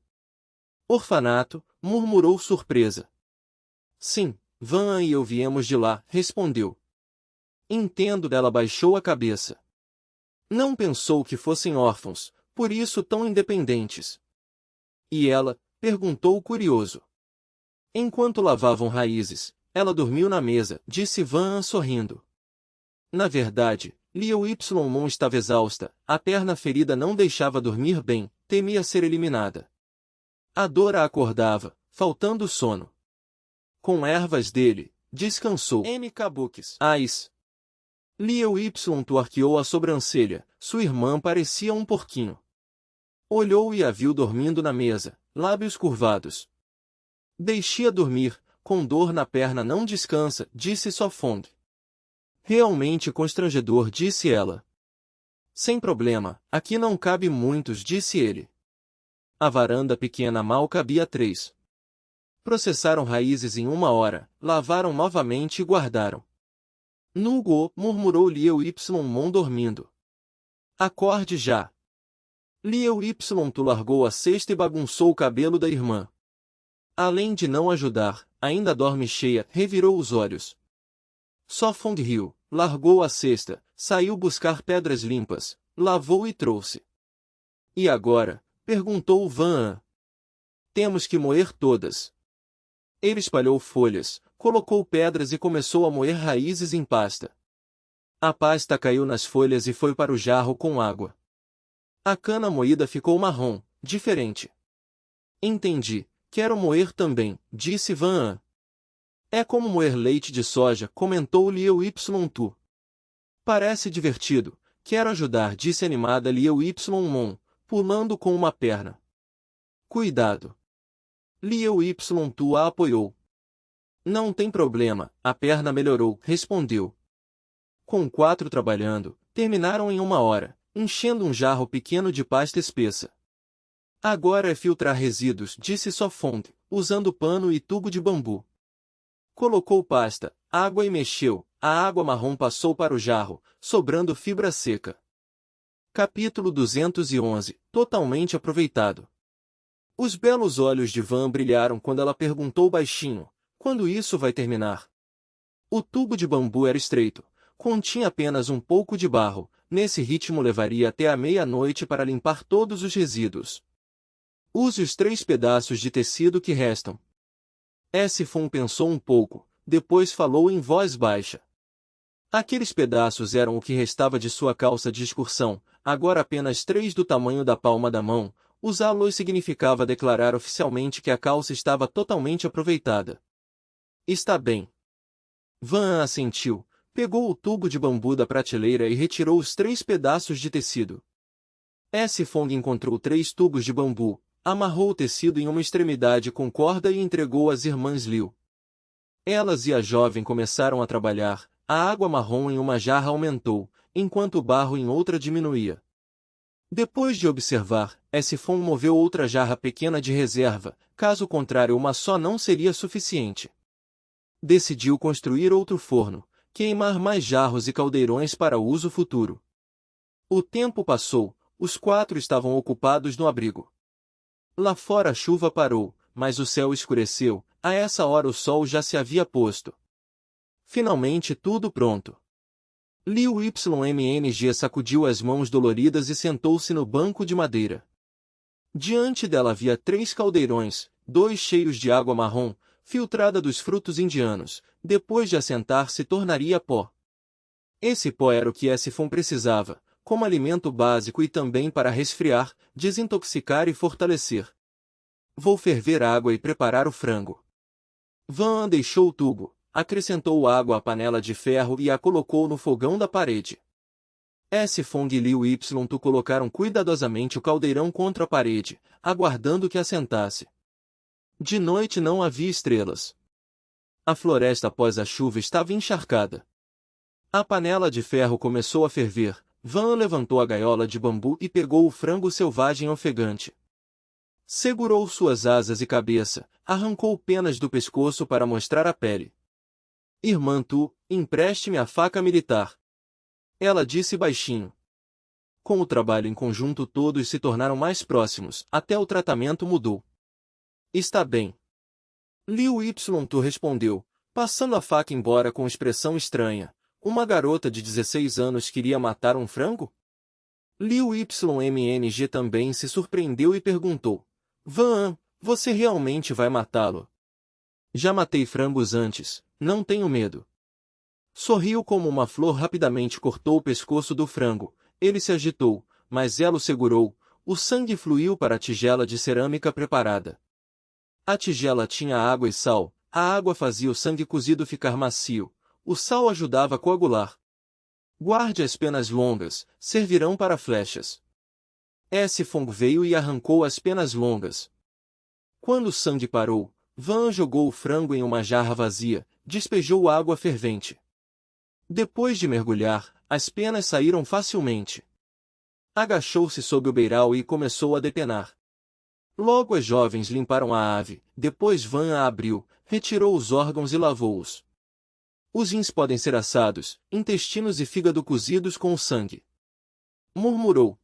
Orfanato, murmurou surpresa. Sim, Van e eu viemos de lá, respondeu. Entendo, ela baixou a cabeça. Não pensou que fossem órfãos, por isso tão independentes. E ela? Perguntou curioso. Enquanto lavavam raízes, ela dormiu na mesa, disse Van sorrindo. Na verdade, Liu Ypsilon estava exausta, a perna ferida não deixava dormir bem, temia ser eliminada. A dor a acordava, faltando sono. Com ervas dele, descansou. M. Kabukis. Ais. Liu Ypsilon arqueou a sobrancelha, sua irmã parecia um porquinho. Olhou e a viu dormindo na mesa, lábios curvados. Deixe-a dormir, com dor na perna não descansa, disse Sofong. Realmente constrangedor, disse ela. Sem problema, aqui não cabe muitos, disse ele. A varanda pequena mal cabia 3. Processaram raízes em 1 hora, lavaram novamente e guardaram. Nugo, murmurou Liu Ypsilon dormindo. Acorde já. Liu Ypsilon largou a cesta e bagunçou o cabelo da irmã. Além de não ajudar, ainda dorme cheia, revirou os olhos. Sofong riu, largou a cesta, saiu buscar pedras limpas, lavou e trouxe. E agora, Perguntou Van. Temos que moer todas. Ele espalhou folhas, colocou pedras e começou a moer raízes em pasta. A pasta caiu nas folhas e foi para o jarro com água. A cana moída ficou marrom, diferente. Entendi, quero moer também, disse Van. É como moer leite de soja, comentou Liu Y Tu. Parece divertido, quero ajudar, disse animada Liu Y Mon, pulando com uma perna. Cuidado. Liu Y Tu a apoiou. Não tem problema, a perna melhorou, respondeu. Com 4 trabalhando, terminaram em 1 hora, enchendo um jarro pequeno de pasta espessa. Agora é filtrar resíduos, disse Sofong, usando pano e tubo de bambu. Colocou pasta, água e mexeu, a água marrom passou para o jarro, sobrando fibra seca. Capítulo 211, totalmente aproveitado. Os belos olhos de Van brilharam quando ela perguntou baixinho, quando isso vai terminar? O tubo de bambu era estreito, continha apenas um pouco de barro, nesse ritmo levaria até a meia-noite para limpar todos os resíduos. Use os 3 pedaços de tecido que restam. Fong pensou um pouco, depois falou em voz baixa. Aqueles pedaços eram o que restava de sua calça de excursão, agora apenas 3 do tamanho da palma da mão. Usá-los significava declarar oficialmente que a calça estava totalmente aproveitada. Está bem. Van assentiu, pegou o tubo de bambu da prateleira e retirou os 3 pedaços de tecido. Fong encontrou 3 tubos de bambu, amarrou o tecido em uma extremidade com corda e entregou às irmãs Liu. Elas e a jovem começaram a trabalhar, a água marrom em uma jarra aumentou, enquanto o barro em outra diminuía. Depois de observar, Fong moveu outra jarra pequena de reserva, caso contrário uma só não seria suficiente. Decidiu construir outro forno, queimar mais jarros e caldeirões para uso futuro. O tempo passou, os 4 estavam ocupados no abrigo. Lá fora a chuva parou, mas o céu escureceu, a essa hora o sol já se havia posto. Finalmente tudo pronto. Liu Ymng sacudiu as mãos doloridas e sentou-se no banco de madeira. Diante dela havia 3 caldeirões, 2 cheios de água marrom, filtrada dos frutos indianos, depois de assentar se tornaria pó. Esse pó era o que Fong precisava, como alimento básico e também para resfriar, desintoxicar e fortalecer. Vou ferver água e preparar o frango. Van deixou o tubo, acrescentou água à panela de ferro e a colocou no fogão da parede. Fong e Liu Y Tu colocaram cuidadosamente o caldeirão contra a parede, aguardando que assentasse. De noite não havia estrelas. A floresta após a chuva estava encharcada. A panela de ferro começou a ferver. Van levantou a gaiola de bambu e pegou o frango selvagem ofegante. Segurou suas asas e cabeça, arrancou penas do pescoço para mostrar a pele. Irmã Tu, empreste-me a faca militar. Ela disse baixinho. Com o trabalho em conjunto todos se tornaram mais próximos, até o tratamento mudou. Está bem. Liu Y Tu respondeu, passando a faca embora com expressão estranha. Uma garota de 16 anos queria matar um frango? Liu Ymng também se surpreendeu e perguntou. Van, você realmente vai matá-lo? Já matei frangos antes, não tenho medo. Sorriu como uma flor, rapidamente cortou o pescoço do frango. Ele se agitou, mas ela o segurou. O sangue fluiu para a tigela de cerâmica preparada. A tigela tinha água e sal. A água fazia o sangue cozido ficar macio. O sal ajudava a coagular. Guarde as penas longas, servirão para flechas. Fong veio e arrancou as penas longas. Quando o sangue parou, Van jogou o frango em uma jarra vazia, despejou água fervente. Depois de mergulhar, as penas saíram facilmente. Agachou-se sob o beiral e começou a depenar. Logo as jovens limparam a ave, depois Van a abriu, retirou os órgãos e lavou-os. Os rins podem ser assados, intestinos e fígado cozidos com o sangue. Murmurou.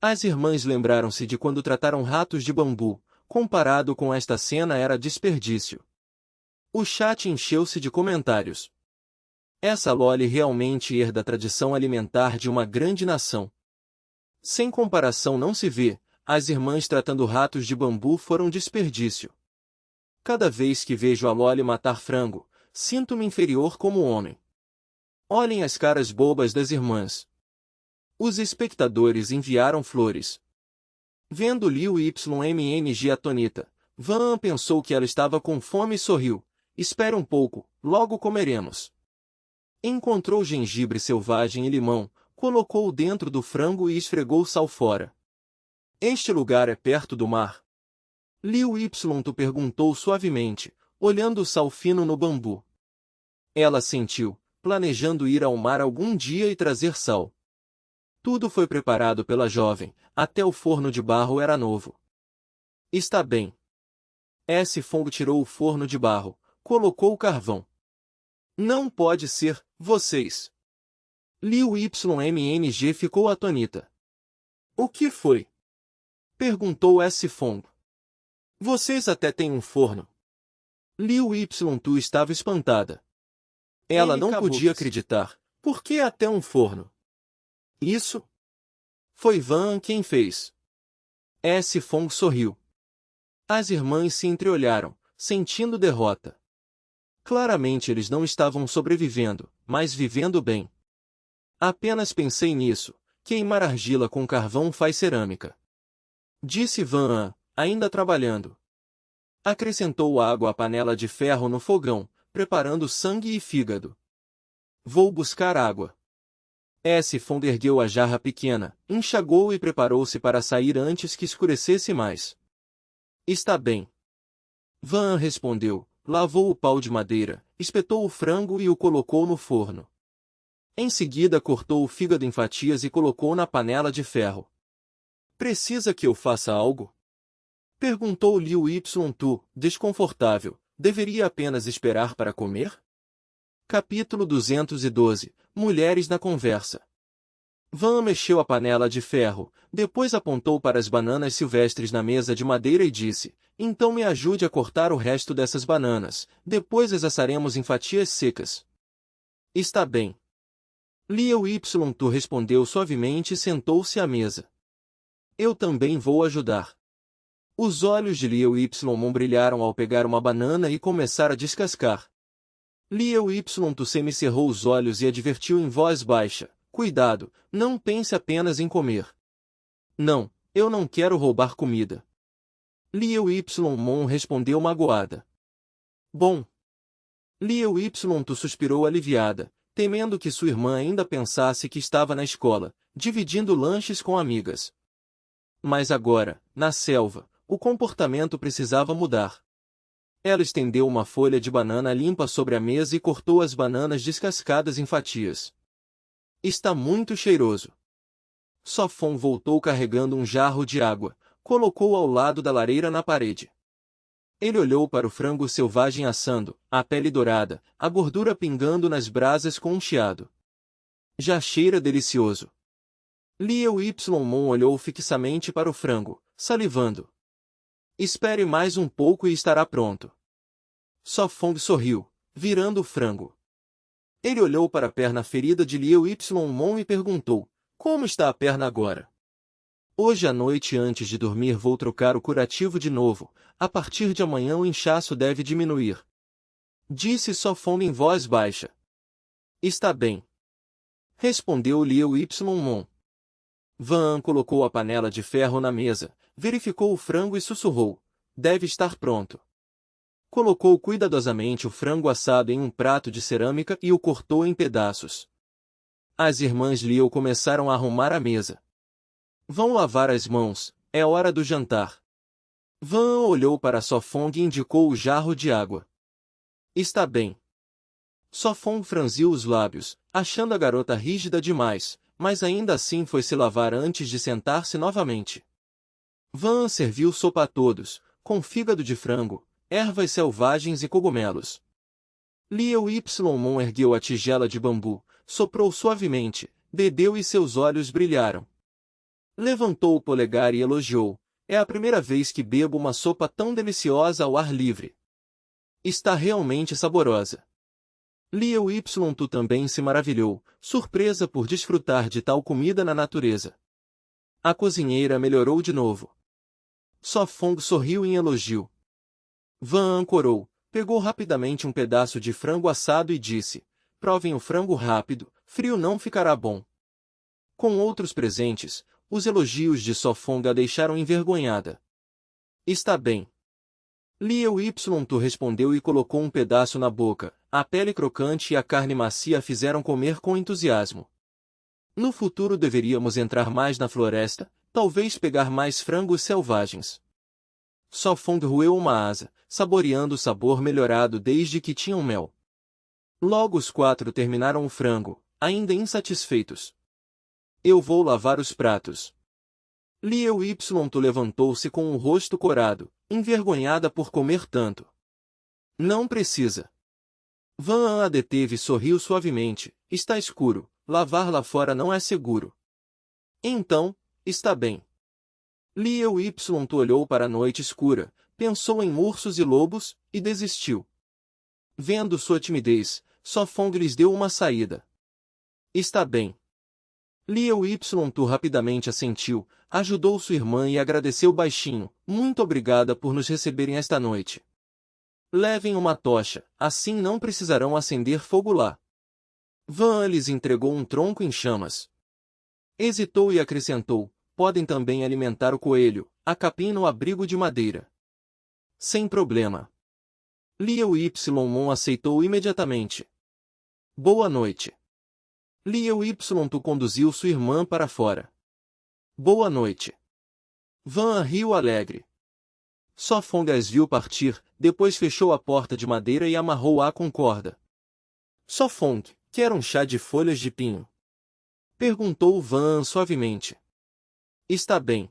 As irmãs lembraram-se de quando trataram ratos de bambu. Comparado com esta cena era desperdício. O chat encheu-se de comentários. Essa Loli realmente herda a tradição alimentar de uma grande nação. Sem comparação não se vê, as irmãs tratando ratos de bambu foram desperdício. Cada vez que vejo a Loli matar frango, sinto-me inferior como homem. Olhem as caras bobas das irmãs. Os espectadores enviaram flores. Vendo Liu Ymmng atonita, Van pensou que ela estava com fome e sorriu. Espere um pouco, logo comeremos. Encontrou gengibre selvagem e limão, colocou-o dentro do frango e esfregou sal fora. Este lugar é perto do mar? Liu Tu perguntou suavemente, olhando o sal fino no bambu. Ela sentiu, planejando ir ao mar algum dia e trazer sal. Tudo foi preparado pela jovem, até o forno de barro era novo. Está bem. Fong tirou o forno de barro, colocou o carvão. Não pode ser, vocês. Liu Ymmng ficou atonita. O que foi? Perguntou Fong. Vocês até têm um forno. Liu Tu estava espantada. Ela não podia acreditar. Por que até um forno? Isso? Foi Van quem fez. Fong sorriu. As irmãs se entreolharam, sentindo derrota. Claramente eles não estavam sobrevivendo, mas vivendo bem. Apenas pensei nisso. Queimar argila com carvão faz cerâmica. Disse Van, ainda trabalhando. Acrescentou água à panela de ferro no fogão, preparando sangue e fígado. Vou buscar água. Fong ergueu a jarra pequena, enxagou e preparou-se para sair antes que escurecesse mais. Está bem. Van respondeu, lavou o pau de madeira, espetou o frango e o colocou no forno. Em seguida cortou o fígado em fatias e colocou na panela de ferro. Precisa que eu faça algo? Perguntou Liu Tu, desconfortável. Deveria apenas esperar para comer? Capítulo 212. Mulheres na conversa. Van mexeu a panela de ferro, depois apontou para as bananas silvestres na mesa de madeira e disse, então me ajude a cortar o resto dessas bananas, depois as assaremos em fatias secas. Está bem. Liu Tu respondeu suavemente e sentou-se à mesa. Eu também vou ajudar. Os olhos de Liu brilharam ao pegar uma banana e começar a descascar. Liu Tu semicerrou os olhos e advertiu em voz baixa, cuidado, não pense apenas em comer. Não, eu não quero roubar comida. Liu respondeu magoada. Bom. Liu Tu suspirou aliviada, temendo que sua irmã ainda pensasse que estava na escola, dividindo lanches com amigas. Mas agora, na selva, o comportamento precisava mudar. Ela estendeu uma folha de banana limpa sobre a mesa e cortou as bananas descascadas em fatias. Está muito cheiroso. Fong voltou carregando um jarro de água, colocou ao lado da lareira na parede. Ele olhou para o frango selvagem assando, a pele dourada, a gordura pingando nas brasas com um chiado. Já cheira delicioso. Liu olhou fixamente para o frango, salivando. Espere mais um pouco e estará pronto. Fong sorriu, virando o frango. Ele olhou para a perna ferida de Liu e perguntou, como está a perna agora? Hoje à noite antes de dormir vou trocar o curativo de novo, a partir de amanhã o inchaço deve diminuir. Disse Fong em voz baixa. Está bem. Respondeu Liu. Van colocou a panela de ferro na mesa, verificou o frango e sussurrou, deve estar pronto. Colocou cuidadosamente o frango assado em um prato de cerâmica e o cortou em pedaços. As irmãs Liu começaram a arrumar a mesa. Vão lavar as mãos, é hora do jantar. Van olhou para Fong e indicou o jarro de água. Está bem. Fong franziu os lábios, achando a garota rígida demais, mas ainda assim foi se lavar antes de sentar-se novamente. Van serviu sopa a todos, com fígado de frango, ervas selvagens e cogumelos. Liu ergueu a tigela de bambu, soprou suavemente, bebeu e seus olhos brilharam. Levantou o polegar e elogiou, é a primeira vez que bebo uma sopa tão deliciosa ao ar livre. Está realmente saborosa. Liu também se maravilhou, surpresa por desfrutar de tal comida na natureza. A cozinheira melhorou de novo. Sofong sorriu em elogio. Van ancorou, pegou rapidamente um pedaço de frango assado e disse: provem o frango rápido, frio não ficará bom. Com outros presentes, os elogios de Sofong a deixaram envergonhada. Está bem. Liu Tu respondeu e colocou um pedaço na boca. A pele crocante e a carne macia a fizeram comer com entusiasmo. No futuro deveríamos entrar mais na floresta, talvez pegar mais frangos selvagens. Sofong roeu uma asa, saboreando o sabor melhorado desde que tinham mel. Logo os 4 terminaram o frango, ainda insatisfeitos. Eu vou lavar os pratos. Liu Tu levantou-se com o rosto corado, envergonhada por comer tanto. Não precisa. Van a deteve e sorriu suavemente. Está escuro, lavar lá fora não é seguro. Então, está bem. Liu Tu olhou para a noite escura, pensou em ursos e lobos, e desistiu. Vendo sua timidez, Sofong lhes deu uma saída. Está bem. Liu Tu rapidamente assentiu, ajudou sua irmã e agradeceu baixinho. Muito obrigada por nos receberem esta noite. Levem uma tocha, assim não precisarão acender fogo lá. Van lhes entregou um tronco em chamas. Hesitou e acrescentou: podem também alimentar o coelho, a capim no abrigo de madeira. Sem problema. Liu aceitou imediatamente. Boa noite. Liu Tu conduziu sua irmã para fora. Boa noite. Van riu alegre. Sofong as viu partir, depois fechou a porta de madeira e amarrou-a com corda. Sofong, quer um chá de folhas de pinho? Perguntou Van suavemente. Está bem.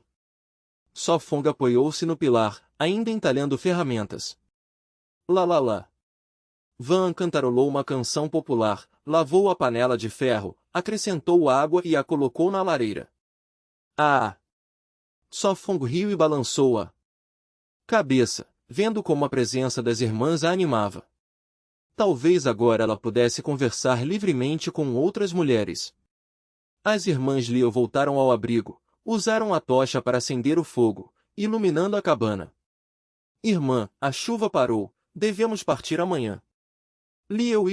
Sofong apoiou-se no pilar, ainda entalhando ferramentas. Lá lá lá. Van cantarolou uma canção popular, lavou a panela de ferro, acrescentou água e a colocou na lareira. Ah! Sofong riu e balançou a cabeça, vendo como a presença das irmãs a animava. Talvez agora ela pudesse conversar livremente com outras mulheres. As irmãs Liu voltaram ao abrigo, usaram a tocha para acender o fogo, iluminando a cabana. Irmã, a chuva parou, devemos partir amanhã. Liu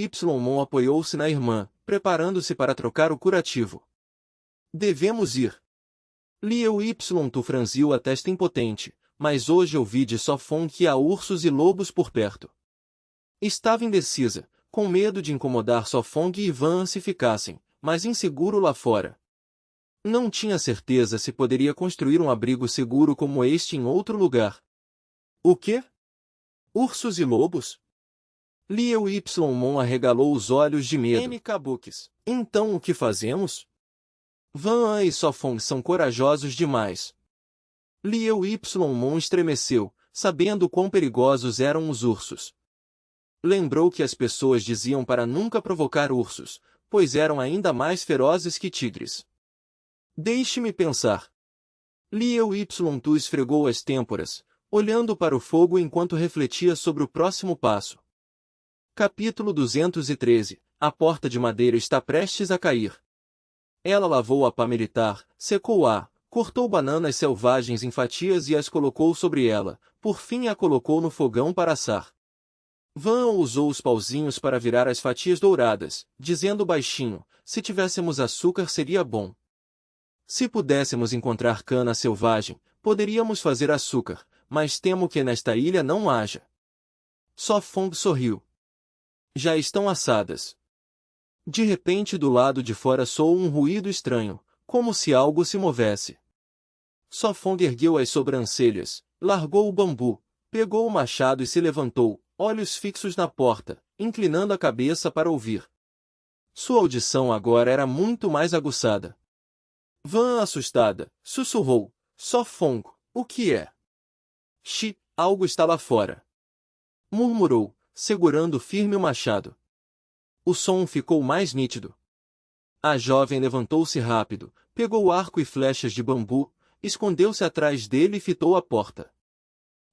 apoiou-se na irmã, preparando-se para trocar o curativo. Devemos ir. Liu Tu franziu a testa impotente, mas hoje ouvi de Sofong que há ursos e lobos por perto. Estava indecisa, com medo de incomodar Sofong e Van se ficassem, mas inseguro lá fora. Não tinha certeza se poderia construir um abrigo seguro como este em outro lugar. O quê? Ursos e lobos? Liu arregalou os olhos de medo. Então o que fazemos? Van e Sofong são corajosos demais. Liu estremeceu, sabendo quão perigosos eram os ursos. Lembrou que as pessoas diziam para nunca provocar ursos, pois eram ainda mais ferozes que tigres. Deixe-me pensar. Liu Tu esfregou as têmporas, olhando para o fogo enquanto refletia sobre o próximo passo. Capítulo 213. A porta de madeira está prestes a cair. Ela lavou a pá militar, secou-a, cortou bananas selvagens em fatias e as colocou sobre ela, por fim a colocou no fogão para assar. Van usou os pauzinhos para virar as fatias douradas, dizendo baixinho: se tivéssemos açúcar seria bom. Se pudéssemos encontrar cana selvagem, poderíamos fazer açúcar, mas temo que nesta ilha não haja. Sofong sorriu. Já estão assadas. De repente do lado de fora soou um ruído estranho, como se algo se movesse. Sofong ergueu as sobrancelhas, largou o bambu, pegou o machado e se levantou, olhos fixos na porta, inclinando a cabeça para ouvir. Sua audição agora era muito mais aguçada. Van, assustada, sussurrou: Sofong, o que é? Xi, algo está lá fora. Murmurou, segurando firme o machado. O som ficou mais nítido. A jovem levantou-se rápido, pegou arco e flechas de bambu, escondeu-se atrás dele e fitou a porta.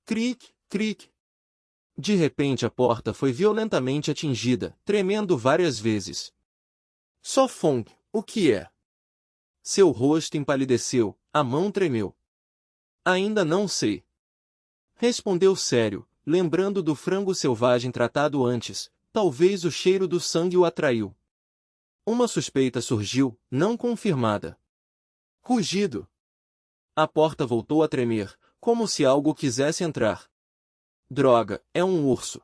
Cric, cric. De repente a porta foi violentamente atingida, tremendo várias vezes. Sofong, o que é? Seu rosto empalideceu, a mão tremeu. Ainda não sei. Respondeu sério, lembrando do frango selvagem tratado antes, talvez o cheiro do sangue o atraiu. Uma suspeita surgiu, não confirmada. Rugido. A porta voltou a tremer, como se algo quisesse entrar. Droga, é um urso.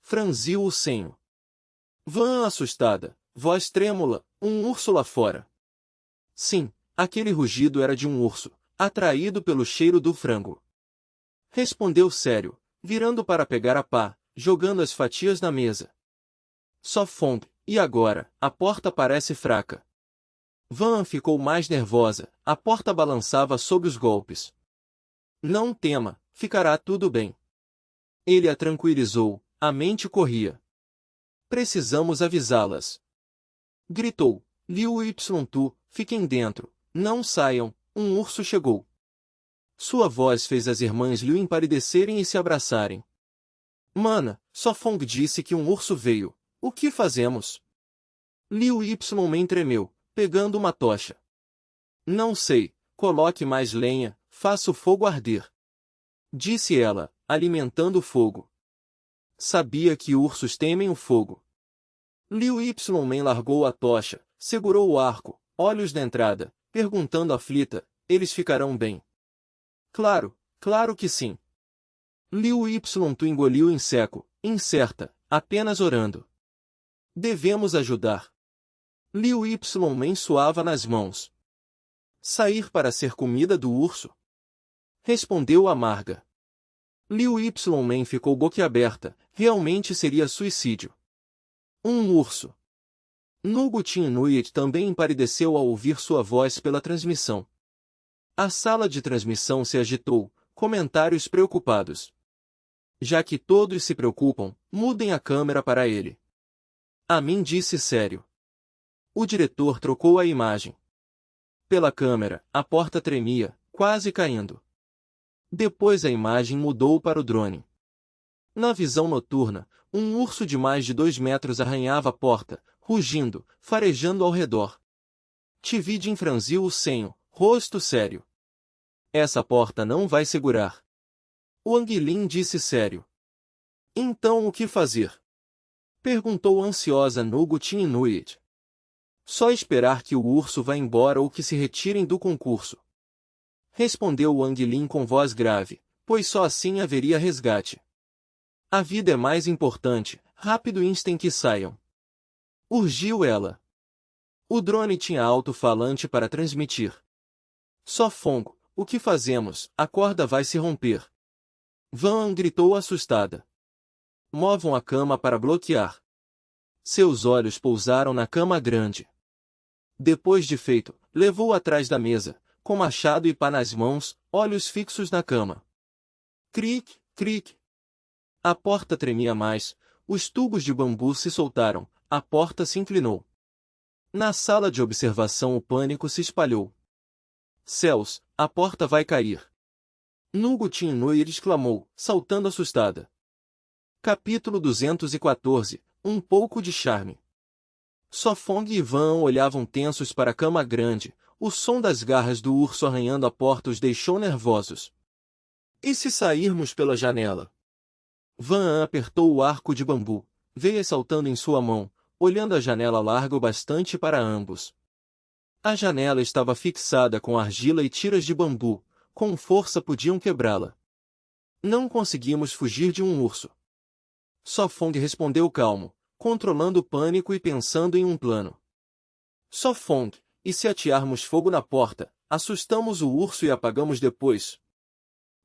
Franziu o senho. Van assustada, voz trêmula, um urso lá fora. Sim, aquele rugido era de um urso, atraído pelo cheiro do frango. Respondeu sério, virando para pegar a pá, jogando as fatias na mesa. Só Fong, e agora, a porta parece fraca. Van ficou mais nervosa, a porta balançava sob os golpes. Não tema, ficará tudo bem. Ele a tranquilizou, a mente corria. Precisamos avisá-las. Gritou, Liu Ytu, fiquem dentro, não saiam, um urso chegou. Sua voz fez as irmãs Liu empalidecerem e se abraçarem. Mana, só Fong disse que um urso veio, o que fazemos? Liu Ymen tremeu, pegando uma tocha. Não sei, coloque mais lenha, faça o fogo arder. Disse ela, alimentando o fogo. Sabia que ursos temem o fogo. Liu Ymen largou a tocha, segurou o arco, olhos na entrada, perguntando aflita, eles ficarão bem? Claro, claro que sim. Liu Ytu engoliu em seco, incerta, apenas orando. Devemos ajudar. Liu Ymen suava nas mãos. Sair para ser comida do urso? Respondeu amarga. Liu Ymen ficou boquiaberta, realmente seria suicídio. Um urso. Nugutin Nuyet também empalideceu ao ouvir sua voz pela transmissão. A sala de transmissão se agitou, comentários preocupados. Já que todos se preocupam, mudem a câmera para ele. A mim disse sério. O diretor trocou a imagem. Pela câmera, a porta tremia, quase caindo. Depois a imagem mudou para o drone. Na visão noturna, um urso de mais de 2 metros arranhava a porta, rugindo, farejando ao redor. Tividin franziu o senho, rosto sério. Essa porta não vai segurar. Wang Lin disse sério. Então o que fazer? Perguntou ansiosa Nugutin Inuit. Só esperar que o urso vá embora ou que se retirem do concurso. Respondeu Wang Lin com voz grave, pois só assim haveria resgate. A vida é mais importante, rápido instem que saiam. Urgiu ela. O drone tinha alto-falante para transmitir. Só Fong, o que fazemos? A corda vai se romper. Van gritou assustada. Movam a cama para bloquear. Seus olhos pousaram na cama grande. Depois de feito, levou atrás da mesa, com machado e pá nas mãos, olhos fixos na cama. Cric, cric. A porta tremia mais, os tubos de bambu se soltaram, a porta se inclinou. Na sala de observação o pânico se espalhou. Céus, a porta vai cair. Nugutin Nuir exclamou, saltando assustada. Capítulo 214, um pouco de charme. Só Fong e Van olhavam tensos para a cama grande, o som das garras do urso arranhando a porta os deixou nervosos. E se sairmos pela janela? Van apertou o arco de bambu, veio saltando em sua mão, olhando a janela larga o bastante para ambos. A janela estava fixada com argila e tiras de bambu, com força podiam quebrá-la. Não conseguimos fugir de um urso. Só Fong respondeu calmo, controlando o pânico e pensando em um plano. Só Fong, e se atearmos fogo na porta, assustamos o urso e apagamos depois?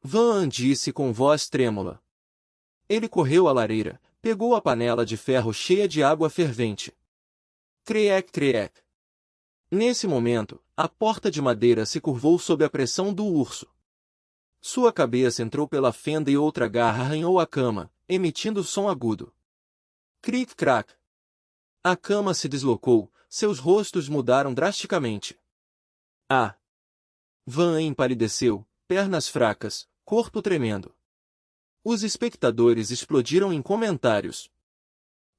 Van disse com voz trêmula. Ele correu à lareira, pegou a panela de ferro cheia de água fervente. Creec, creec. Nesse momento, a porta de madeira se curvou sob a pressão do urso. Sua cabeça entrou pela fenda e outra garra arranhou a cama, emitindo som agudo. Cric-crac. A cama se deslocou, seus rostos mudaram drasticamente. Ah! Van empalideceu, pernas fracas, corpo tremendo. Os espectadores explodiram em comentários.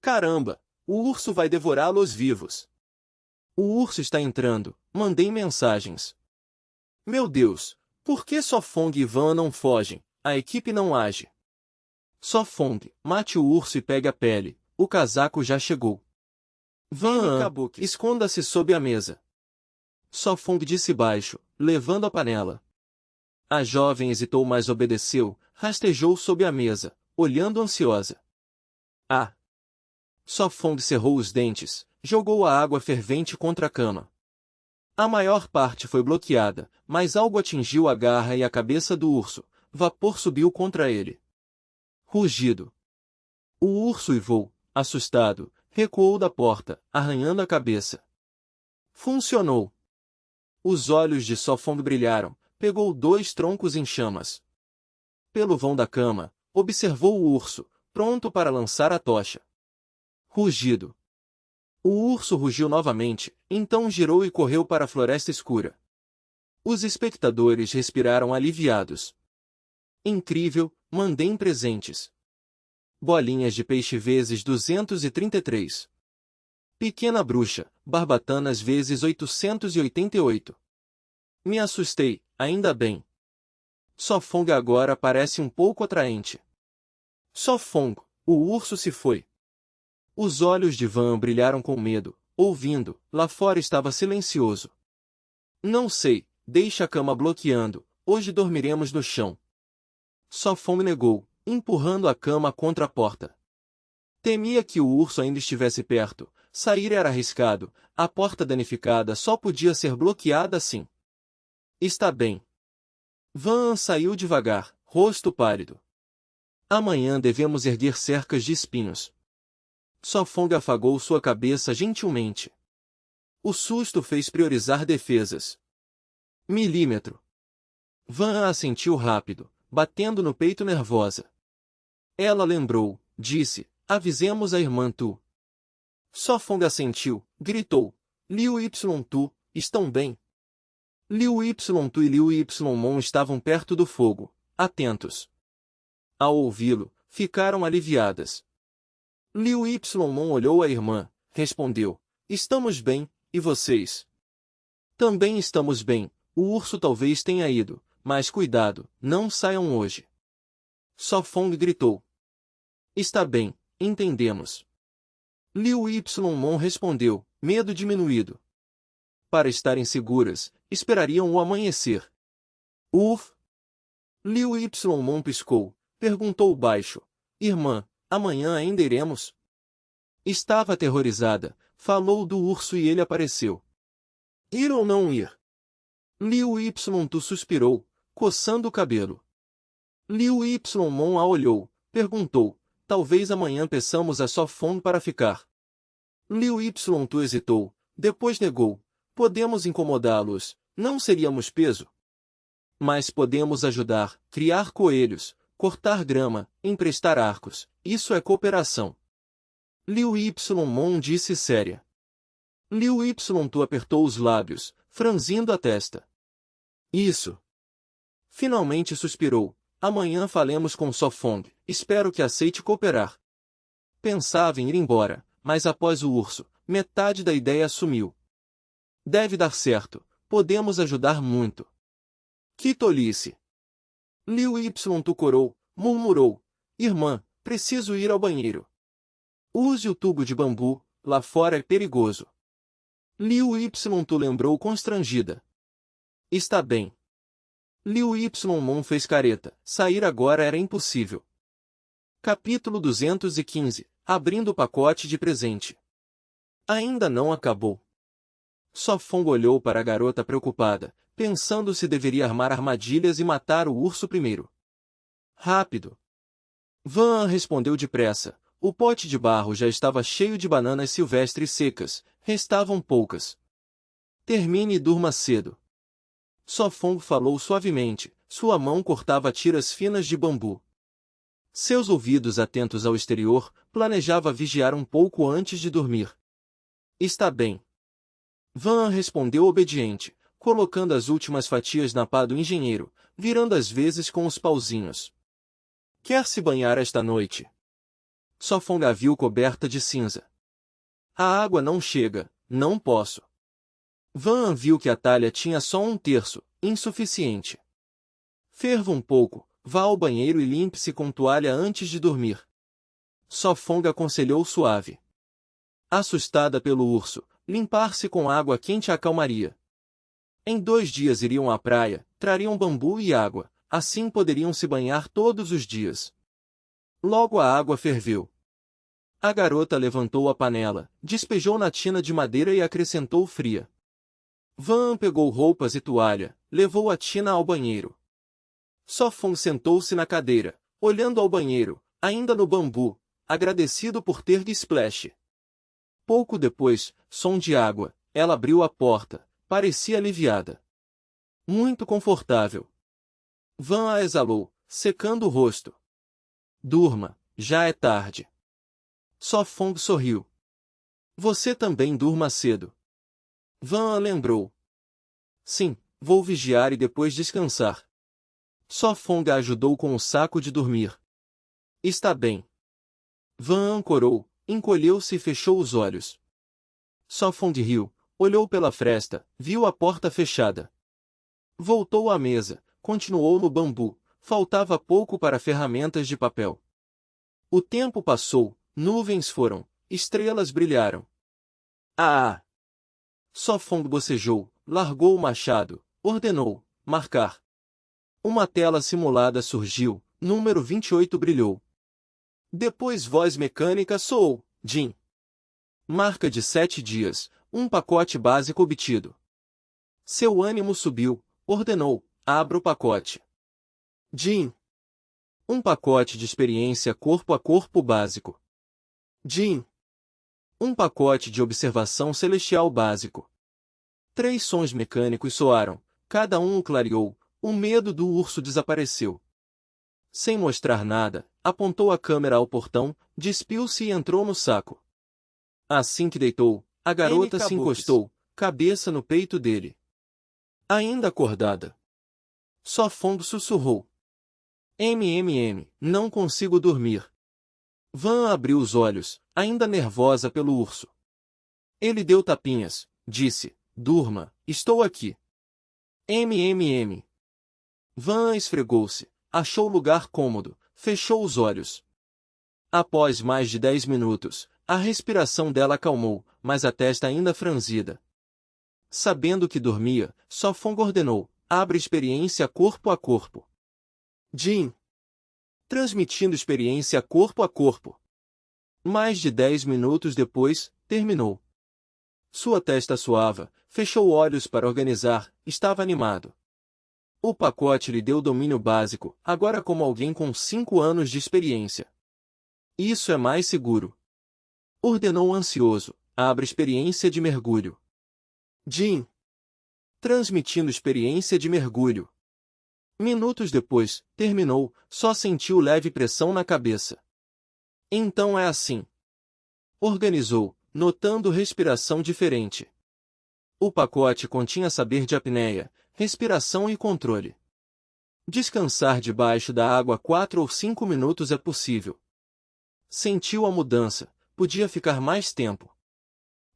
Caramba! O urso vai devorá-los vivos. O urso está entrando, mandei mensagens. Meu Deus, por que Sofong e Van não fogem? A equipe não age. Sofong, mate o urso e pegue a pele, o casaco já chegou. Van, esconda-se sob a mesa. Sofong disse baixo, levando a panela. A jovem hesitou, mas obedeceu, rastejou sob a mesa, olhando ansiosa. Ah! Sofong cerrou os dentes, jogou a água fervente contra a cama. A maior parte foi bloqueada, mas algo atingiu a garra e a cabeça do urso. Vapor subiu contra ele. Rugido. O urso uivou, assustado, recuou da porta, arranhando a cabeça. Funcionou. Os olhos de Sofong brilharam, pegou 2 troncos em chamas. Pelo vão da cama, observou o urso, pronto para lançar a tocha. Rugido. O urso rugiu novamente, então girou e correu para a floresta escura. Os espectadores respiraram aliviados. Incrível, mandem presentes. Bolinhas de peixe vezes 233. Pequena bruxa, barbatanas vezes 888. Me assustei, ainda bem. Sofong agora parece um pouco atraente. Sofong, o urso se foi. Os olhos de Van brilharam com medo, ouvindo, lá fora estava silencioso. Não sei, deixa a cama bloqueando, hoje dormiremos no chão. Sofong negou, empurrando a cama contra a porta. Temia que o urso ainda estivesse perto, sair era arriscado, a porta danificada só podia ser bloqueada assim. Está bem. Van saiu devagar, rosto pálido. Amanhã devemos erguer cercas de espinhos. Sofong afagou sua cabeça gentilmente. O susto fez priorizar defesas. Milímetro. Van assentiu rápido, batendo no peito nervosa. Ela lembrou, disse, avisemos a irmã Tu. Sofong assentiu, gritou, Liu Y Tu, estão bem? Liu Y Tu e Liu Y Mon estavam perto do fogo, atentos. Ao ouvi-lo, ficaram aliviadas. Liu Y Mon olhou a irmã, respondeu, estamos bem, e vocês? Também estamos bem, o urso talvez tenha ido, mas cuidado, não saiam hoje. Sofong gritou. Está bem, entendemos. Liu Y Mon respondeu, medo diminuído. Para estarem seguras, esperariam o amanhecer. Uf! Liu Y Mon piscou, perguntou baixo, irmã, amanhã ainda iremos? Estava aterrorizada, falou do urso e ele apareceu. Ir ou não ir? Liu Y Tu suspirou, coçando o cabelo. Liu Y Mon a olhou, perguntou, talvez amanhã peçamos a Sofong para ficar. Liu Y Tu hesitou, depois negou, podemos incomodá-los, não seríamos peso. Mas podemos ajudar, criar coelhos, cortar grama, emprestar arcos, isso é cooperação. Liu Y Mon disse séria. Liu Y Tu apertou os lábios, franzindo a testa. Isso. Finalmente suspirou, amanhã falemos com Sofong, espero que aceite cooperar. Pensava em ir embora, mas após o urso, metade da ideia sumiu. Deve dar certo, podemos ajudar muito. Que tolice! Liu Y Tu corou, murmurou, irmã, preciso ir ao banheiro. Use o tubo de bambu, lá fora é perigoso. Liu Y Tu lembrou constrangida. Está bem. Liu Y Mon fez careta, sair agora era impossível. Capítulo 215, abrindo o pacote de presente. Ainda não acabou. Sofong olhou para a garota preocupada, pensando se deveria armar armadilhas e matar o urso primeiro. Rápido! Van respondeu depressa. O pote de barro já estava cheio de bananas silvestres secas, restavam poucas. Termine e durma cedo. Sofong falou suavemente, sua mão cortava tiras finas de bambu. Seus ouvidos atentos ao exterior, planejava vigiar um pouco antes de dormir. Está bem. Van respondeu obediente, colocando as últimas fatias na pá do engenheiro, virando às vezes com os pauzinhos. Quer se banhar esta noite? Sofong a viu coberta de cinza. A água não chega, não posso. Van viu que a talha tinha só 1/3, insuficiente. Ferva um pouco, vá ao banheiro e limpe-se com toalha antes de dormir. Sofong aconselhou suave. Assustada pelo urso, limpar-se com água quente a acalmaria. Em 2 dias iriam à praia, trariam bambu e água, assim poderiam se banhar todos os dias. Logo a água ferveu. A garota levantou a panela, despejou na tina de madeira e acrescentou fria. Van pegou roupas e toalha, levou a tina ao banheiro. Sofong sentou-se na cadeira, olhando ao banheiro, ainda no bambu, agradecido por ter splash. Pouco depois, som de água, ela abriu a porta, parecia aliviada. Muito confortável. Van a exalou, secando o rosto. Durma, já é tarde. Sofong sorriu. Você também durma cedo. Van a lembrou. Sim, vou vigiar e depois descansar. Sofong a ajudou com o saco de dormir. Está bem. Van ancorou, encolheu-se e fechou os olhos. Sofong riu, olhou pela fresta, viu a porta fechada. Voltou à mesa, continuou no bambu, faltava pouco para ferramentas de papel. O tempo passou, nuvens foram, estrelas brilharam. Ah! Sofong bocejou, largou o machado, ordenou, marcar. Uma tela simulada surgiu, número 28 brilhou. Depois voz mecânica soou, Jin. Marca de 7 dias, um pacote básico obtido. Seu ânimo subiu, ordenou, abra o pacote. Jin. Um pacote de experiência corpo a corpo básico. Jin. Um pacote de observação celestial básico. 3 sons mecânicos soaram, cada um o clareou, o medo do urso desapareceu. Sem mostrar nada, apontou a câmera ao portão, despiu-se e entrou no saco. Assim que deitou, a garota se encostou, cabeça no peito dele. Ainda acordada. Sofong sussurrou. Não consigo dormir. Van abriu os olhos, ainda nervosa pelo urso. Ele deu tapinhas, disse, durma, estou aqui. Van esfregou-se, achou lugar cômodo, fechou os olhos. Após mais de 10 minutos, a respiração dela acalmou, mas a testa ainda franzida. Sabendo que dormia, Sofong ordenou, abre experiência corpo a corpo. Jin. Transmitindo experiência corpo a corpo. Mais de 10 minutos depois, terminou. Sua testa suava, fechou olhos para organizar, estava animado. O pacote lhe deu domínio básico, agora como alguém com 5 anos de experiência. Isso é mais seguro. Ordenou ansioso, abre experiência de mergulho. Jin. Transmitindo experiência de mergulho. Minutos depois, terminou, só sentiu leve pressão na cabeça. Então é assim. Organizou, notando respiração diferente. O pacote continha saber de apneia, respiração e controle. Descansar debaixo da água 4 ou 5 minutos é possível. Sentiu a mudança, podia ficar mais tempo.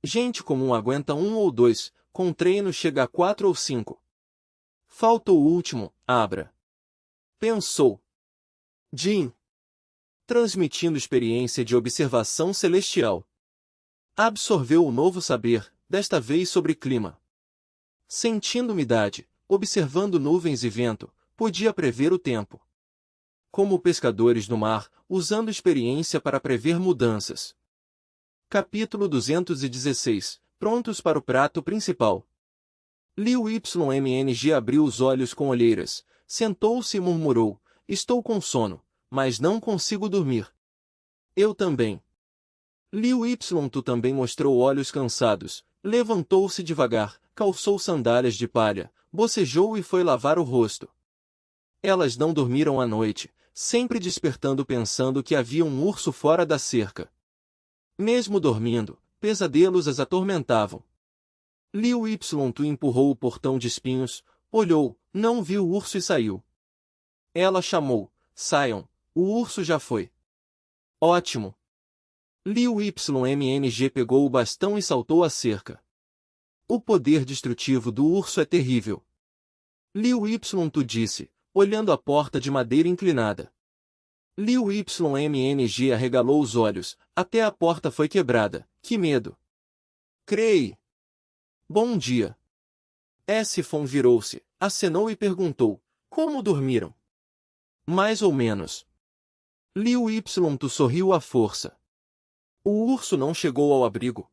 Gente comum aguenta 1 ou 2, com treino chega a 4 ou 5. Falta o último, abra. Pensou. Jin. Transmitindo experiência de observação celestial. Absorveu o novo saber, desta vez sobre clima. Sentindo umidade, observando nuvens e vento, podia prever o tempo. Como pescadores no mar, usando experiência para prever mudanças. Capítulo 216. Prontos para o prato principal. Liu Ymmng abriu os olhos com olheiras, sentou-se e murmurou, estou com sono, mas não consigo dormir. Eu também. Liu Tu também mostrou olhos cansados, levantou-se devagar, calçou sandálias de palha, bocejou e foi lavar o rosto. Elas não dormiram à noite, sempre despertando pensando que havia um urso fora da cerca. Mesmo dormindo, pesadelos as atormentavam. Liu Tu empurrou o portão de espinhos, olhou, não viu o urso e saiu. Ela chamou, saiam, o urso já foi. Ótimo. Liu Ymmng pegou o bastão e saltou a cerca. O poder destrutivo do urso é terrível. Liu Y Tu disse, olhando a porta de madeira inclinada. Liu YMNG arregalou os olhos, até a porta foi quebrada. Que medo! Crei! Bom dia! S-Fon virou-se, acenou e perguntou, como dormiram? Mais ou menos. Liu Y Tu sorriu à força. O urso não chegou ao abrigo.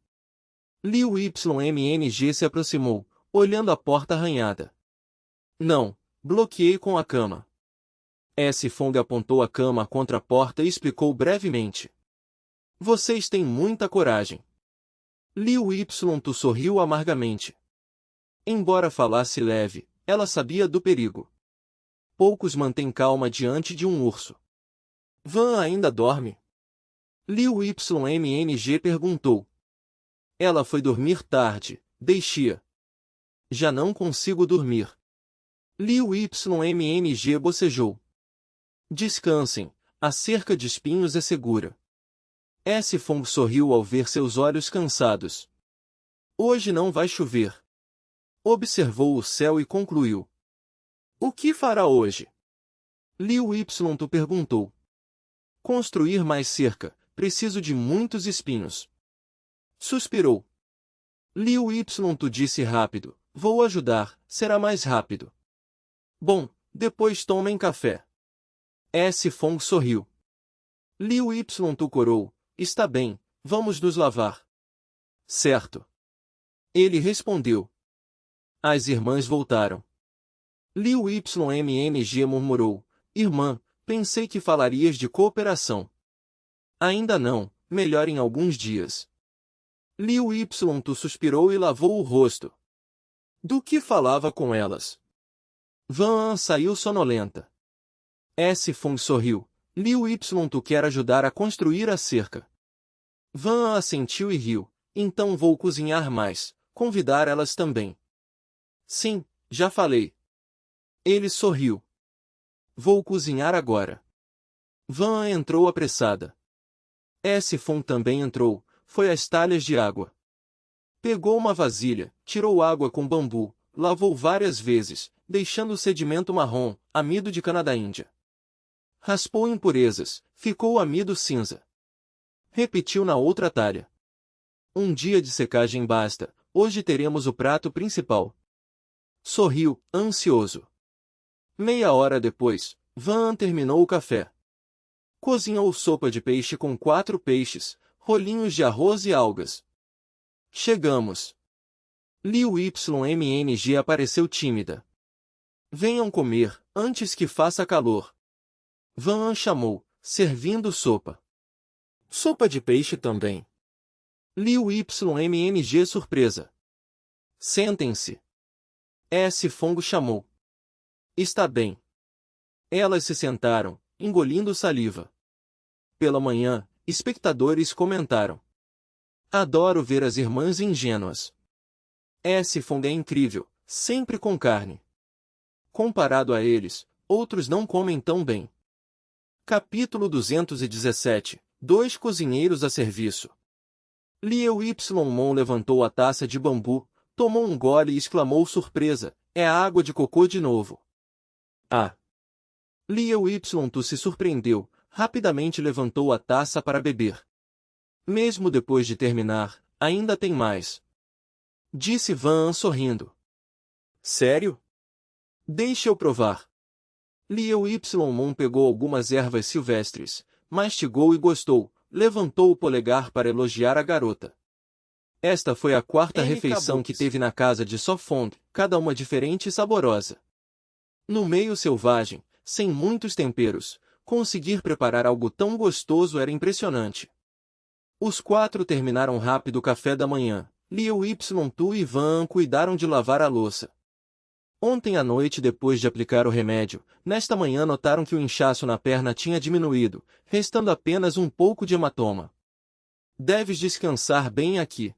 Liu YMNG se aproximou, olhando a porta arranhada. Não, bloqueei com a cama. S-Fong apontou a cama contra a porta e explicou brevemente. Vocês têm muita coragem. Liu Y Tu sorriu amargamente. Embora falasse leve, ela sabia do perigo. Poucos mantêm calma diante de um urso. Van ainda dorme? Liu YMNG perguntou. Ela foi dormir tarde, deixia. Já não consigo dormir. Liu YMNG bocejou. Descansem, a cerca de espinhos é segura. S-Fong sorriu ao ver seus olhos cansados. Hoje não vai chover. Observou o céu e concluiu. O que fará hoje? Liu Y Tu perguntou. Construir mais cerca, preciso de muitos espinhos. Suspirou. Liu Y Tu disse rápido, vou ajudar, será mais rápido. Bom, depois tomem café. S-Fong sorriu. Liu Y Tu corou, está bem, vamos nos lavar. Certo. Ele respondeu. As irmãs voltaram. Liu YMNG murmurou, irmã, pensei que falarias de cooperação. Ainda não, melhor em alguns dias. Liu Y Tu suspirou e lavou o rosto. Do que falava com elas? Van An saiu sonolenta. S-Fong sorriu. Liu Y Tu quer ajudar a construir a cerca. Van An assentiu e riu. Então vou cozinhar mais, convidar elas também. Sim, já falei. Ele sorriu. Vou cozinhar agora. Van An entrou apressada. S-Fong também entrou, foi às talhas de água. Pegou uma vasilha, tirou água com bambu, lavou várias vezes, deixando o sedimento marrom, amido de cana da Índia. Raspou impurezas, ficou amido cinza. Repetiu na outra talha. Um dia de secagem basta, hoje teremos o prato principal. Sorriu, ansioso. Meia hora depois, Van An terminou o café. Cozinhou sopa de peixe com 4 peixes, rolinhos de arroz e algas. Chegamos. Liu YMNG apareceu tímida. Venham comer, antes que faça calor. Van An chamou, servindo sopa. Sopa de peixe também. Liu YMNG surpresa. Sentem-se. S-Fong chamou. Está bem. Elas se sentaram, engolindo saliva. Pela manhã, espectadores comentaram. Adoro ver as irmãs ingênuas. S-Fong é incrível, sempre com carne. Comparado a eles, outros não comem tão bem. Capítulo 217. 2 cozinheiros a serviço. Liu Ymon levantou a taça de bambu, tomou um gole e exclamou surpresa, é a água de cocô de novo. Ah! Liu Y se surpreendeu, rapidamente levantou a taça para beber. Mesmo depois de terminar, ainda tem mais. Disse Van An sorrindo. Sério? Deixe eu provar. Liu Ymon pegou algumas ervas silvestres, mastigou e gostou, levantou o polegar para elogiar a garota. Esta foi a 4ª refeição que teve na casa de So-Fong, cada uma diferente e saborosa. No meio selvagem, sem muitos temperos, conseguir preparar algo tão gostoso era impressionante. Os 4 terminaram rápido o café da manhã. Liu Y e Van An cuidaram de lavar a louça. Ontem à noite, depois de aplicar o remédio, nesta manhã notaram que o inchaço na perna tinha diminuído, restando apenas um pouco de hematoma. Deves descansar bem aqui.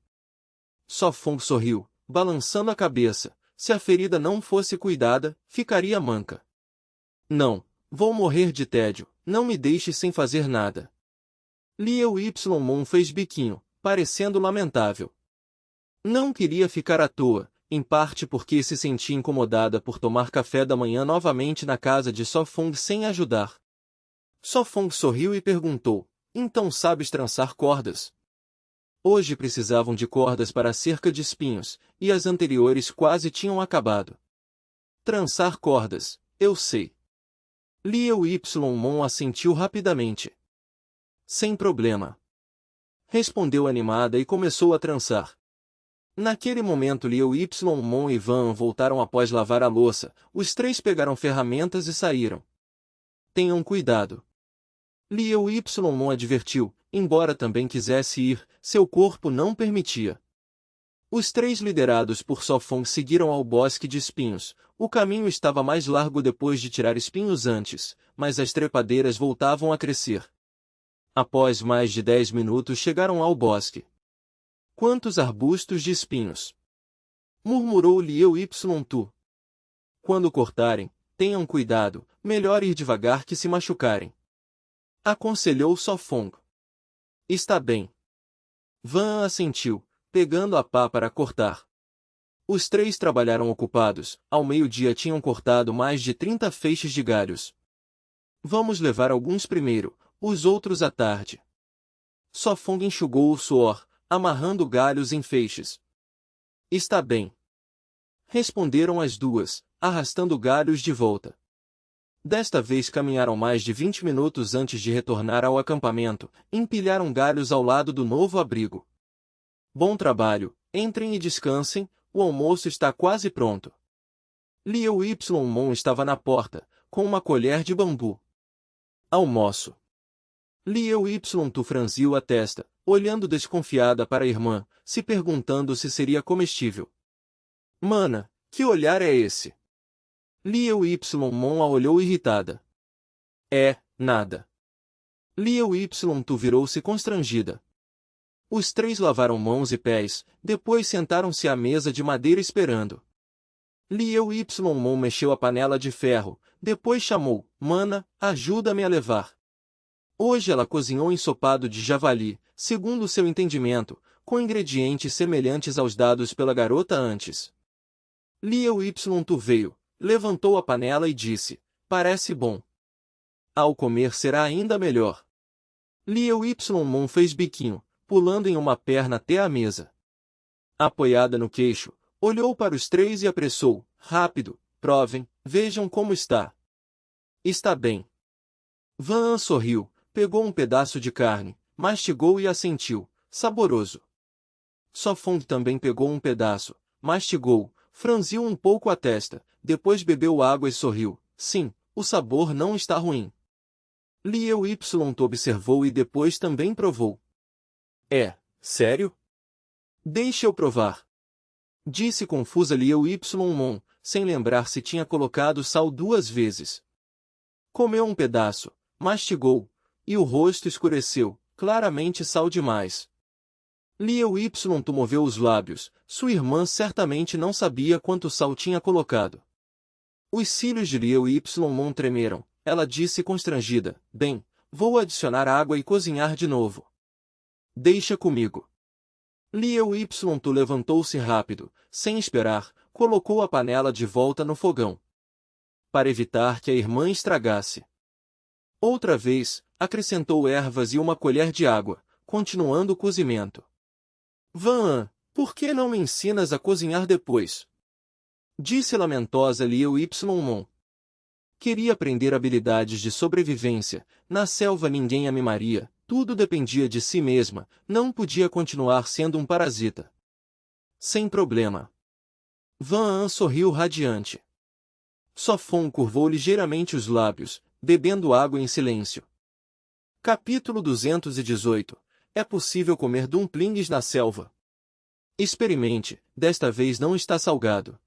So-Fong sorriu, balançando a cabeça. Se a ferida não fosse cuidada, ficaria manca. Não, vou morrer de tédio, não me deixe sem fazer nada. Liu Ymon fez biquinho, parecendo lamentável. Não queria ficar à toa, em parte porque se sentia incomodada por tomar café da manhã novamente na casa de Sofong sem ajudar. Sofong sorriu e perguntou, então sabes trançar cordas? Hoje precisavam de cordas para a cerca de espinhos, e as anteriores quase tinham acabado. Trançar cordas, eu sei. Liu Ypsilon assentiu rapidamente. Sem problema. Respondeu animada e começou a trançar. Naquele momento Liu Ypsilon e Van voltaram após lavar a louça, os três pegaram ferramentas e saíram. Tenham cuidado. Liu Ypsilon advertiu, embora também quisesse ir, seu corpo não permitia. Os três liderados por Sofong seguiram ao bosque de espinhos. O caminho estava mais largo depois de tirar espinhos antes, mas as trepadeiras voltavam a crescer. Após mais de 10 minutos chegaram ao bosque. Quantos arbustos de espinhos! Murmurou Liu Ypsilon. Quando cortarem, tenham cuidado, melhor ir devagar que se machucarem. Aconselhou Sofong. Está bem. Van assentiu, pegando a pá para cortar. Os três trabalharam ocupados, ao meio-dia tinham cortado mais de 30 feixes de galhos. Vamos levar alguns primeiro, os outros à tarde. Sofong enxugou o suor, amarrando galhos em feixes. Está bem. Responderam as duas, arrastando galhos de volta. Desta vez caminharam mais de 20 minutos antes de retornar ao acampamento, empilharam galhos ao lado do novo abrigo. Bom trabalho, entrem e descansem, o almoço está quase pronto. Liu Ypsilon estava na porta, com uma colher de bambu. Almoço. Liu Ypsilon franziu a testa, olhando desconfiada para a irmã, se perguntando se seria comestível. Mana, que olhar é esse? Liu Ypsilon a olhou irritada. É, nada. Liu Ypsilon virou-se constrangida. Os três lavaram mãos e pés, depois sentaram-se à mesa de madeira esperando. Liu Ypsilon mexeu a panela de ferro, depois chamou, Mana, ajuda-me a levar. Hoje ela cozinhou ensopado de javali, segundo seu entendimento, com ingredientes semelhantes aos dados pela garota antes. Liu Ypsilon veio, levantou a panela e disse, parece bom. Ao comer será ainda melhor. Liu Ypsilon fez biquinho, pulando em uma perna até a mesa. Apoiada no queixo, olhou para os três e apressou, rápido, provem, vejam como está. Está bem. Van sorriu, pegou um pedaço de carne, mastigou e assentiu, saboroso. Sofong também pegou um pedaço, mastigou, franziu um pouco a testa, depois bebeu água e sorriu, sim, o sabor não está ruim. Liu Ypsilon observou e depois também provou. É, sério? Deixa eu provar. Disse confusa Liu Ypsilon, sem lembrar se tinha colocado sal 2 vezes. Comeu um pedaço, mastigou, e o rosto escureceu, claramente sal demais. Liu Ypsilon moveu os lábios, sua irmã certamente não sabia quanto sal tinha colocado. Os cílios de Liu Ypsilon tremeram, ela disse constrangida, bem, vou adicionar água e cozinhar de novo. Deixa comigo. Liu Ypsilon levantou-se rápido, sem esperar, colocou a panela de volta no fogão. Para evitar que a irmã estragasse. Outra vez, acrescentou ervas e uma colher de água, continuando o cozimento. Van, por que não me ensinas a cozinhar depois? Disse lamentosa Liu Ypsilon. Queria aprender habilidades de sobrevivência, na selva ninguém a mimaria, tudo dependia de si mesma, não podia continuar sendo um parasita. Sem problema. Van sorriu radiante. Sofong curvou ligeiramente os lábios, bebendo água em silêncio. Capítulo 218. É possível comer dumplings na selva. Experimente, desta vez não está salgado.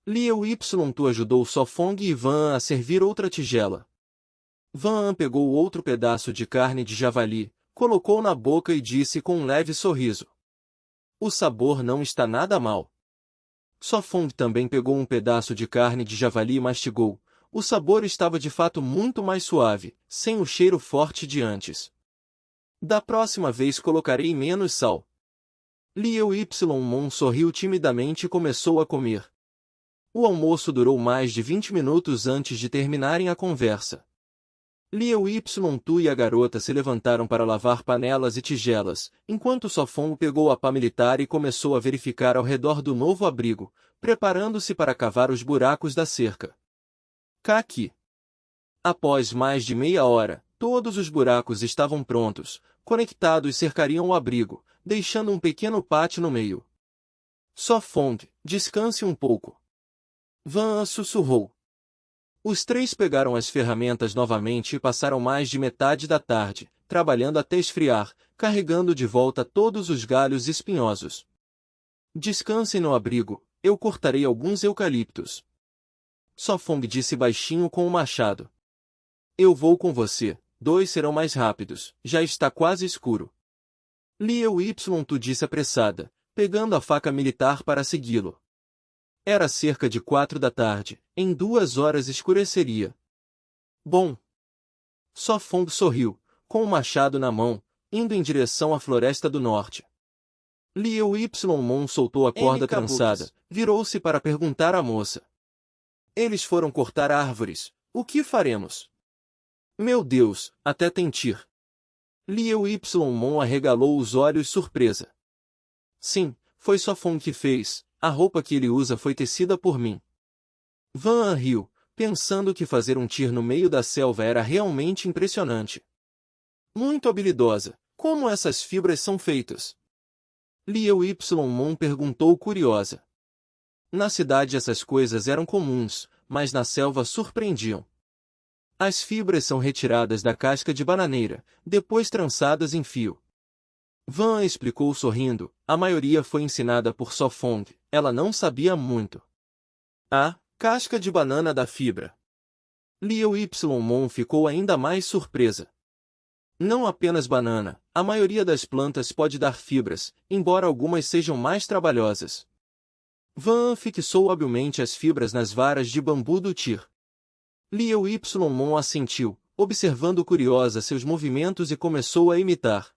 Liu Ypsilon ajudou Sofong e Van a servir outra tigela. Van pegou outro pedaço de carne de javali, colocou na boca e disse com um leve sorriso. O sabor não está nada mal. Sofong também pegou um pedaço de carne de javali e mastigou. O sabor estava de fato muito mais suave, sem o cheiro forte de antes. Da próxima vez colocarei menos sal. Liu Ypsilon sorriu timidamente e começou a comer. O almoço durou mais de 20 minutos antes de terminarem a conversa. Liu Ypsilon e a garota se levantaram para lavar panelas e tigelas, enquanto Sofong pegou a pá militar e começou a verificar ao redor do novo abrigo, preparando-se para cavar os buracos da cerca. Kaki. Após mais de meia hora, todos os buracos estavam prontos, conectados cercariam o abrigo, deixando um pequeno pátio no meio. Sofong, descanse um pouco. Van sussurrou. Os três pegaram as ferramentas novamente e passaram mais de metade da tarde, trabalhando até esfriar, carregando de volta todos os galhos espinhosos. Descansem no abrigo, eu cortarei alguns eucaliptos. Sofong disse baixinho com o machado. Eu vou com você, 2 serão mais rápidos, já está quase escuro. Liu Ypsilon disse apressada, pegando a faca militar para segui-lo. Era cerca de 4 da tarde, em 2 horas escureceria. Bom. Sofong sorriu, com o machado na mão, indo em direção à floresta do norte. Liu Ypsilon soltou a corda trançada, virou-se para perguntar à moça. Eles foram cortar árvores, o que faremos? Meu Deus, até tentir. Liu Ypsilon arregalou os olhos surpresa. Sim, foi Sofong que fez, a roupa que ele usa foi tecida por mim. Van riu, pensando que fazer um tir no meio da selva era realmente impressionante. Muito habilidosa, como essas fibras são feitas? Liu Ypsilon perguntou curiosa. Na cidade essas coisas eram comuns, mas na selva surpreendiam. As fibras são retiradas da casca de bananeira, depois trançadas em fio. Van explicou sorrindo, a maioria foi ensinada por Sofong, ela não sabia muito. Ah, casca de banana da fibra. Liu Ypsilon ficou ainda mais surpresa. Não apenas banana, a maioria das plantas pode dar fibras, embora algumas sejam mais trabalhosas. Van fixou habilmente as fibras nas varas de bambu do tir. Liu Ypsilon assentiu, observando curiosa seus movimentos e começou a imitar.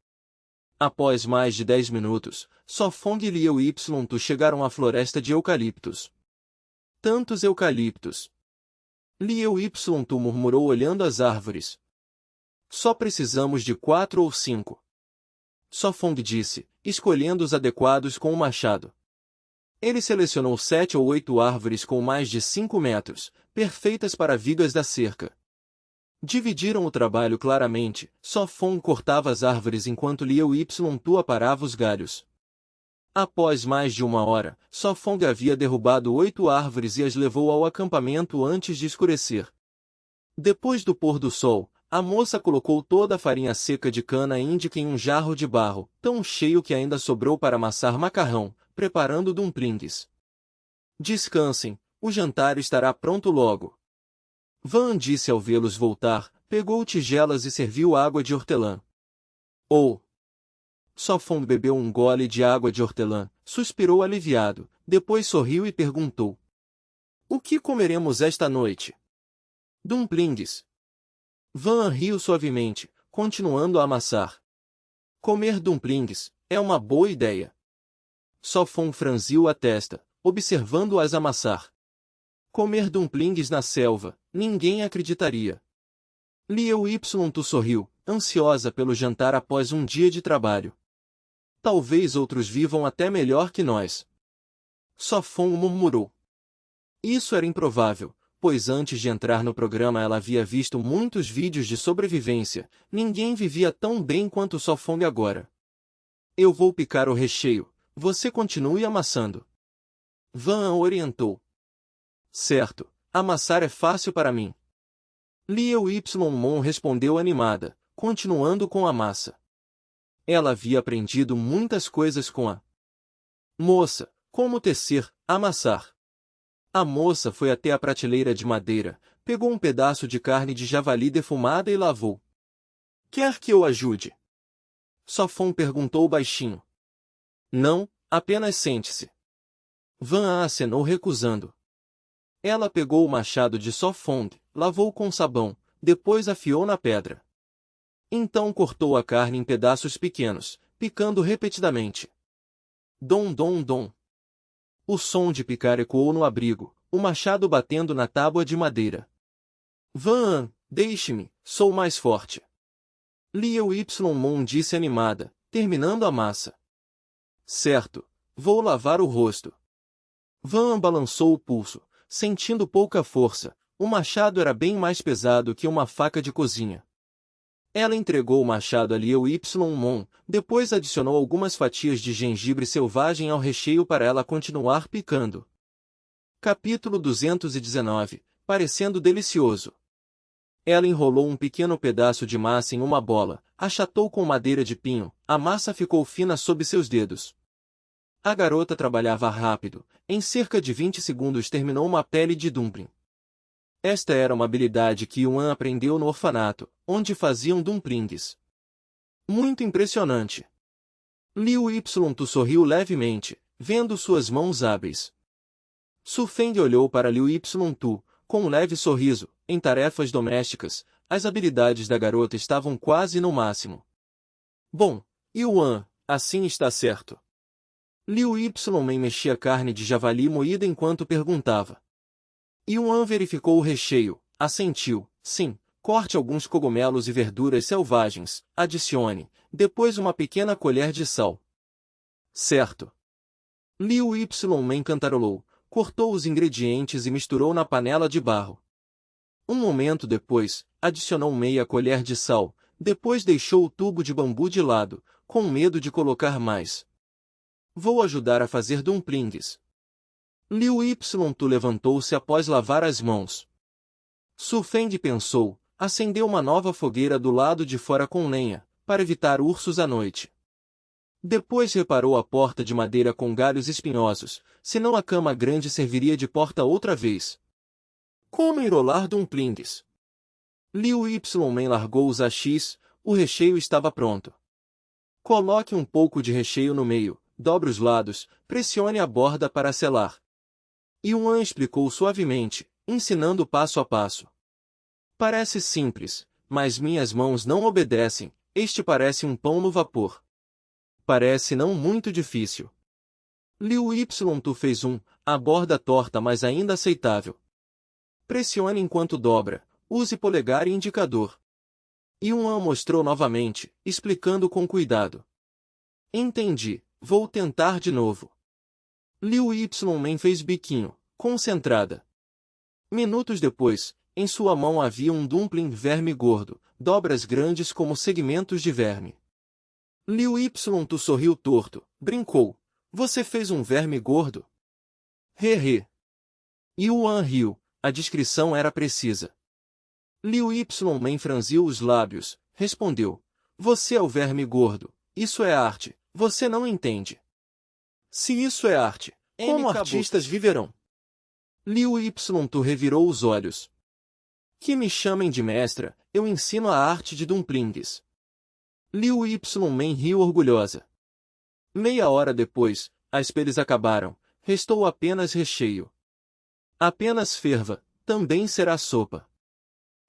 Após mais de 10 minutos, Sofong e Liu Ypsilon chegaram à floresta de eucaliptos. Tantos eucaliptos! Liu Ypsilon murmurou olhando as árvores. Só precisamos de 4 ou 5. Sofong disse, escolhendo os adequados com o machado. Ele selecionou 7 ou 8 árvores com mais de 5 metros, perfeitas para vigas da cerca. Dividiram o trabalho claramente, Sofong cortava as árvores enquanto Liu Ypsilon aparava os galhos. Após mais de 1 hora, Sofong havia derrubado 8 árvores e as levou ao acampamento antes de escurecer. Depois do pôr do sol, a moça colocou toda a farinha seca de cana índica em um jarro de barro, tão cheio que ainda sobrou para amassar macarrão, preparando dumplings. Descansem, o jantar estará pronto logo. Van disse ao vê-los voltar, pegou tigelas e serviu água de hortelã. Sofong bebeu um gole de água de hortelã, suspirou aliviado, depois sorriu e perguntou. O que comeremos esta noite? Dumplings. Van riu suavemente, continuando a amassar. Comer dumplings é uma boa ideia. Sofong franziu a testa, observando-as amassar. Comer dumplings na selva, ninguém acreditaria. Liu Ypsilon sorriu, ansiosa pelo jantar após um dia de trabalho. Talvez outros vivam até melhor que nós. Sofong murmurou. Isso era improvável, pois antes de entrar no programa ela havia visto muitos vídeos de sobrevivência, ninguém vivia tão bem quanto Sofong agora. Eu vou picar o recheio, você continue amassando. Van orientou. Certo, amassar é fácil para mim. Liu Ypsilon respondeu animada, continuando com a massa. Ela havia aprendido muitas coisas com a moça, como tecer, amassar. A moça foi até a prateleira de madeira, pegou um pedaço de carne de javali defumada e lavou. Quer que eu ajude? Sofong perguntou baixinho. Não, apenas sente-se. Van acenou recusando. Ela pegou o machado de Sofong, lavou com sabão, depois afiou na pedra. Então cortou a carne em pedaços pequenos, picando repetidamente. Dom dom dom. O som de picar ecoou no abrigo, o machado batendo na tábua de madeira. Van, deixe-me, sou mais forte. Liu Mon disse animada, terminando a massa. Certo, vou lavar o rosto. Van balançou o pulso, sentindo pouca força. O machado era bem mais pesado que uma faca de cozinha. Ela entregou o machado a Liu Mon, depois adicionou algumas fatias de gengibre selvagem ao recheio para ela continuar picando. Capítulo 219, parecendo delicioso. Ela enrolou um pequeno pedaço de massa em uma bola, achatou com madeira de pinho, a massa ficou fina sob seus dedos. A garota trabalhava rápido, em cerca de 20 segundos terminou uma pele de dumpling. Esta era uma habilidade que Yuan aprendeu no orfanato, onde faziam dumplings. Muito impressionante. Liu Tu sorriu levemente, vendo suas mãos hábeis. Su Feng olhou para Liu Tu, com um leve sorriso. Em tarefas domésticas, as habilidades da garota estavam quase no máximo. Bom, Yuan, assim está certo. Liu Men mexia carne de javali moída enquanto perguntava. Yuan verificou o recheio, assentiu. Sim, corte alguns cogumelos e verduras selvagens, adicione, depois uma pequena colher de sal. Certo. Liu Men cantarolou, cortou os ingredientes e misturou na panela de barro. Um momento depois, adicionou meia colher de sal, depois deixou o tubo de bambu de lado, com medo de colocar mais. Vou ajudar a fazer dumplings. Liu Tu levantou-se após lavar as mãos. Su Feng pensou, acendeu uma nova fogueira do lado de fora com lenha, para evitar ursos à noite. Depois reparou a porta de madeira com galhos espinhosos, senão a cama grande serviria de porta outra vez. Como enrolar dumplings? Liu Men largou os achis, o recheio estava pronto. Coloque um pouco de recheio no meio, dobre os lados, pressione a borda para selar. Yuan explicou suavemente, ensinando passo a passo. Parece simples, mas minhas mãos não obedecem, este parece um pão no vapor. Parece não muito difícil. Liu Tu fez a borda torta mas ainda aceitável. Pressione enquanto dobra, use polegar e indicador. Yuan mostrou novamente, explicando com cuidado. Entendi, vou tentar de novo. Liu Men fez biquinho, concentrada. Minutos depois, em sua mão havia um dumpling verme gordo, dobras grandes como segmentos de verme. Liu Tu sorriu torto, brincou. Você fez um verme gordo? He. Yuan riu. A descrição era precisa. Liu Men franziu os lábios, respondeu. Você é o verme gordo, isso é arte, você não entende. Se isso é arte, como artistas viverão? Liu Tu revirou os olhos. Que me chamem de mestra, eu ensino a arte de dumplings. Liu Men riu orgulhosa. Meia hora depois, as peles acabaram, restou apenas recheio. Apenas ferva, também será sopa.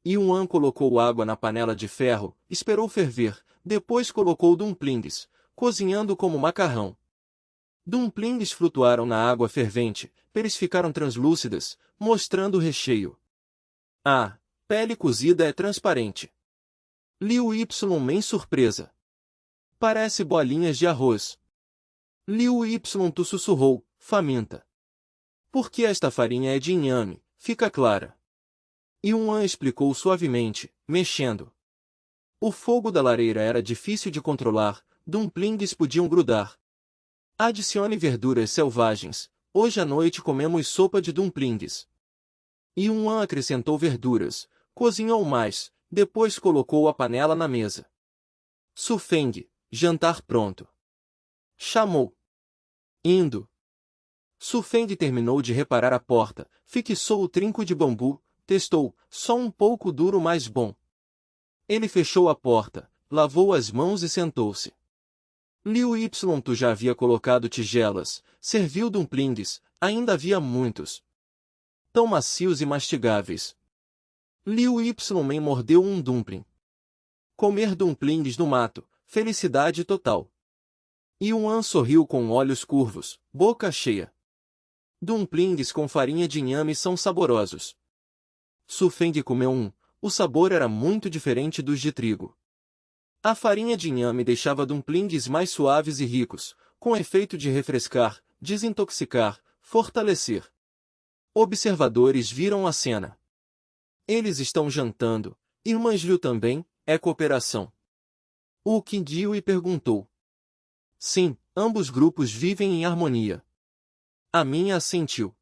Yuan colocou água na panela de ferro, esperou ferver, depois colocou dumplings, cozinhando como macarrão. Dumplings flutuaram na água fervente, peles ficaram translúcidas, mostrando o recheio. A pele cozida é transparente. Liu Men surpresa. Parece bolinhas de arroz. Liu Tu sussurrou, faminta. Porque esta farinha é de inhame, fica clara. Yuan explicou suavemente, mexendo. O fogo da lareira era difícil de controlar, dumplings podiam grudar. Adicione verduras selvagens, hoje à noite comemos sopa de dumplings. Yuan acrescentou verduras, cozinhou mais, depois colocou a panela na mesa. Su Feng, jantar pronto. Chamou. Indo. Su Feng terminou de reparar a porta, fixou o trinco de bambu, testou, só um pouco duro mais bom. Ele fechou a porta, lavou as mãos e sentou-se. Liu Tu já havia colocado tigelas, serviu dumplings, ainda havia muitos. Tão macios e mastigáveis. Liu Men mordeu um dumpling. Comer dumplings no mato, felicidade total. Yuan sorriu com olhos curvos, boca cheia. Dumplings com farinha de inhame são saborosos. Su Feng comeu um. O sabor era muito diferente dos de trigo. A farinha de inhame deixava dumplings mais suaves e ricos, com efeito de refrescar, desintoxicar, fortalecer. Observadores viram a cena. Eles estão jantando. Irmãs Liu também, é cooperação. Wu Qingdiui perguntou. Sim, ambos grupos vivem em harmonia. A minha assentiu.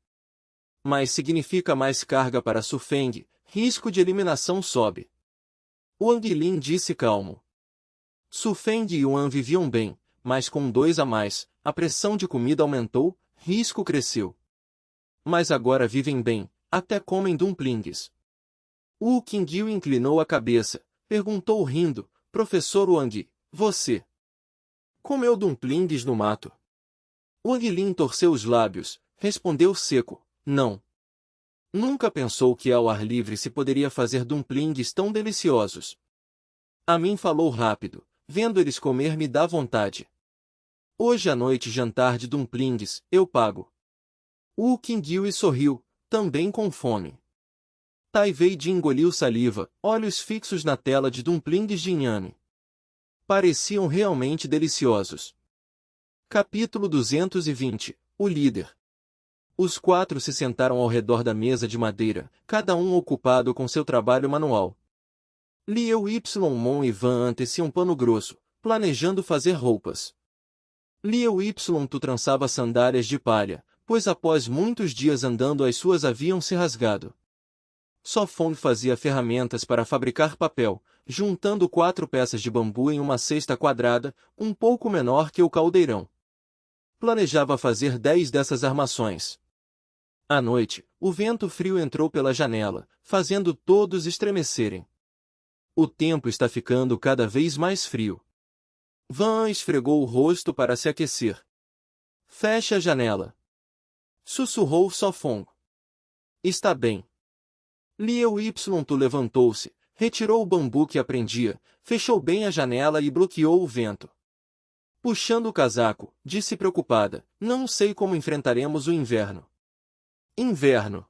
Mas significa mais carga para Su Feng, risco de eliminação sobe. Wang Lin disse calmo. Su Feng e Yuan viviam bem, mas com 2 a mais, a pressão de comida aumentou, risco cresceu. Mas agora vivem bem, até comem dumplings. Wu Qingdiu inclinou a cabeça, perguntou rindo, Professor Wang, você comeu dumplings no mato? Wang Lin torceu os lábios, respondeu seco, não. Nunca pensou que ao ar livre se poderia fazer dumplings tão deliciosos. A mim falou rápido, vendo eles comer me dá vontade. Hoje à noite jantar de dumplings, eu pago. Wu Qingdiu sorriu, também com fome. Tai Wei engoliu saliva, olhos fixos na tela de dumplings de inhame. Pareciam realmente deliciosos. Capítulo 220. O líder. Os 4 se sentaram ao redor da mesa de madeira, cada um ocupado com seu trabalho manual. Liu Yimon e Van teciam pano grosso, planejando fazer roupas. Liu Tu trançava sandálias de palha, pois após muitos dias andando as suas haviam se rasgado. Só Fong fazia ferramentas para fabricar papel, juntando 4 peças de bambu em uma cesta quadrada, um pouco menor que o caldeirão. Planejava fazer 10 dessas armações. À noite, o vento frio entrou pela janela, fazendo todos estremecerem. O tempo está ficando cada vez mais frio. Van esfregou o rosto para se aquecer. Feche a janela. Sussurrou Só Fong. Está bem. Liu Tu levantou-se, retirou o bambu que prendia, fechou bem a janela e bloqueou o vento. Puxando o casaco, disse preocupada, não sei como enfrentaremos o inverno. Inverno.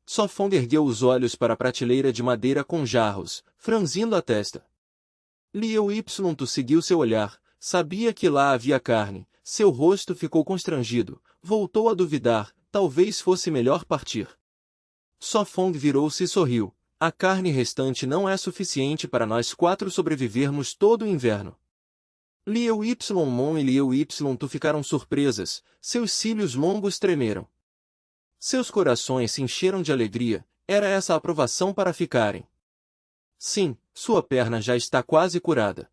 Só Fong ergueu os olhos para a prateleira de madeira com jarros, franzindo a testa. Liu Tu seguiu seu olhar, sabia que lá havia carne, seu rosto ficou constrangido, voltou a duvidar, talvez fosse melhor partir. Só Fong virou-se e sorriu, a carne restante não é suficiente para nós 4 sobrevivermos todo o inverno. Liu Mon e Liu Tu ficaram surpresas, seus cílios longos tremeram. Seus corações se encheram de alegria, era essa a aprovação para ficarem. Sim, sua perna já está quase curada.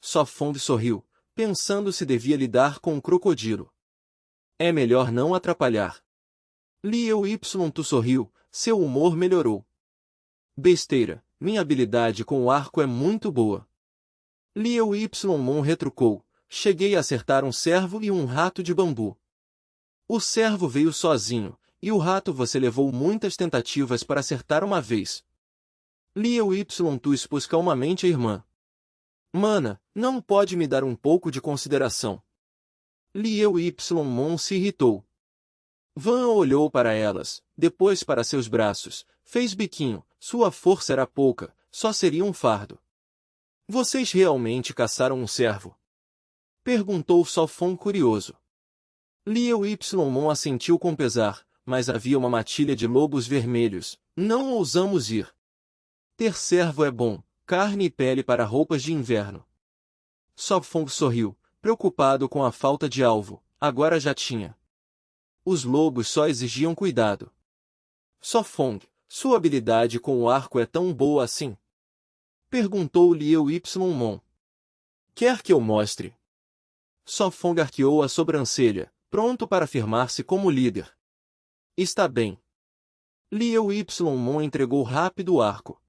Só Fong sorriu, pensando se devia lidar com um crocodilo. É melhor não atrapalhar. Liu Tu sorriu, seu humor melhorou. Besteira, minha habilidade com o arco é muito boa. Liu Mon retrucou, cheguei a acertar um cervo e um rato de bambu. O cervo veio sozinho, e o rato você levou muitas tentativas para acertar uma vez. Liu Tu expôs calmamente a irmã. Mana, não pode me dar um pouco de consideração. Liu Mon se irritou. Van olhou para elas, depois para seus braços, fez biquinho, sua força era pouca, só seria um fardo. Vocês realmente caçaram um cervo? Perguntou Só Fong curioso. Liu Mon assentiu com pesar, mas havia uma matilha de lobos vermelhos, não ousamos ir. Ter cervo é bom, carne e pele para roupas de inverno. Só Fong sorriu, preocupado com a falta de alvo, agora já tinha. Os lobos só exigiam cuidado. Só Fong, sua habilidade com o arco é tão boa assim? Perguntou Liu Mon. Quer que eu mostre? Só Fong arqueou a sobrancelha, pronto para afirmar-se como líder. Está bem. Liu Mon entregou rápido o arco.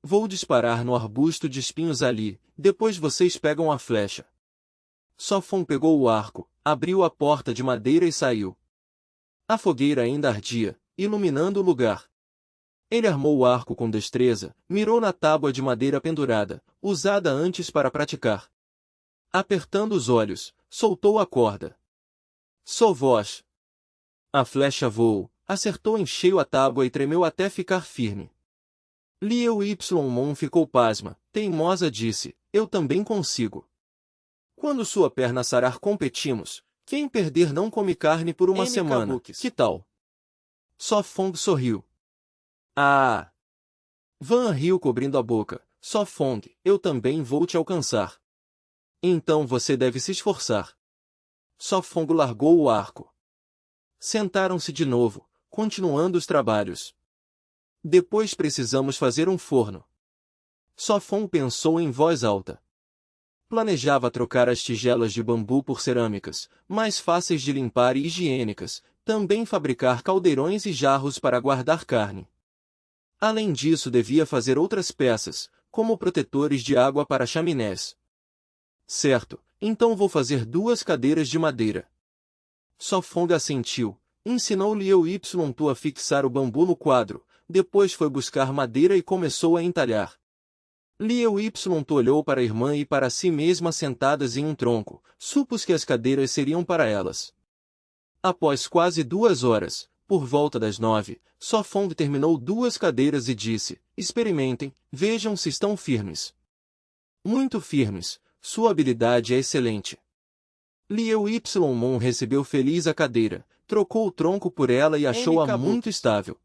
Vou disparar no arbusto de espinhos ali, depois vocês pegam a flecha. Só Fong pegou o arco, abriu a porta de madeira e saiu. A fogueira ainda ardia, iluminando o lugar. Ele armou o arco com destreza, mirou na tábua de madeira pendurada, usada antes para praticar. Apertando os olhos, soltou a corda. Sou voz. A flecha voou, acertou em cheio a tábua e tremeu até ficar firme. Liu Yimon ficou pasma, teimosa disse, eu também consigo. Quando sua perna sarar competimos, quem perder não come carne por uma semana, que tal? Só Fong sorriu. Ah! Van riu cobrindo a boca, Só Fong, eu também vou te alcançar. Então você deve se esforçar. Só Fong largou o arco. Sentaram-se de novo, continuando os trabalhos. Depois precisamos fazer um forno. Só Fong pensou em voz alta. Planejava trocar as tigelas de bambu por cerâmicas, mais fáceis de limpar e higiênicas, também fabricar caldeirões e jarros para guardar carne. Além disso devia fazer outras peças, como protetores de água para chaminés. Certo, então vou fazer 2 cadeiras de madeira. Só Fong assentiu, ensinou Liu Yimon a fixar o bambu no quadro, depois foi buscar madeira e começou a entalhar. Liu Yimon olhou para a irmã e para si mesma sentadas em um tronco, supôs que as cadeiras seriam para elas. Após quase 2 horas, por volta das 9, Só Fong terminou 2 cadeiras e disse, experimentem, vejam se estão firmes. Muito firmes, sua habilidade é excelente. Liu Yimon recebeu feliz a cadeira, trocou o tronco por ela e achou-a muito estável.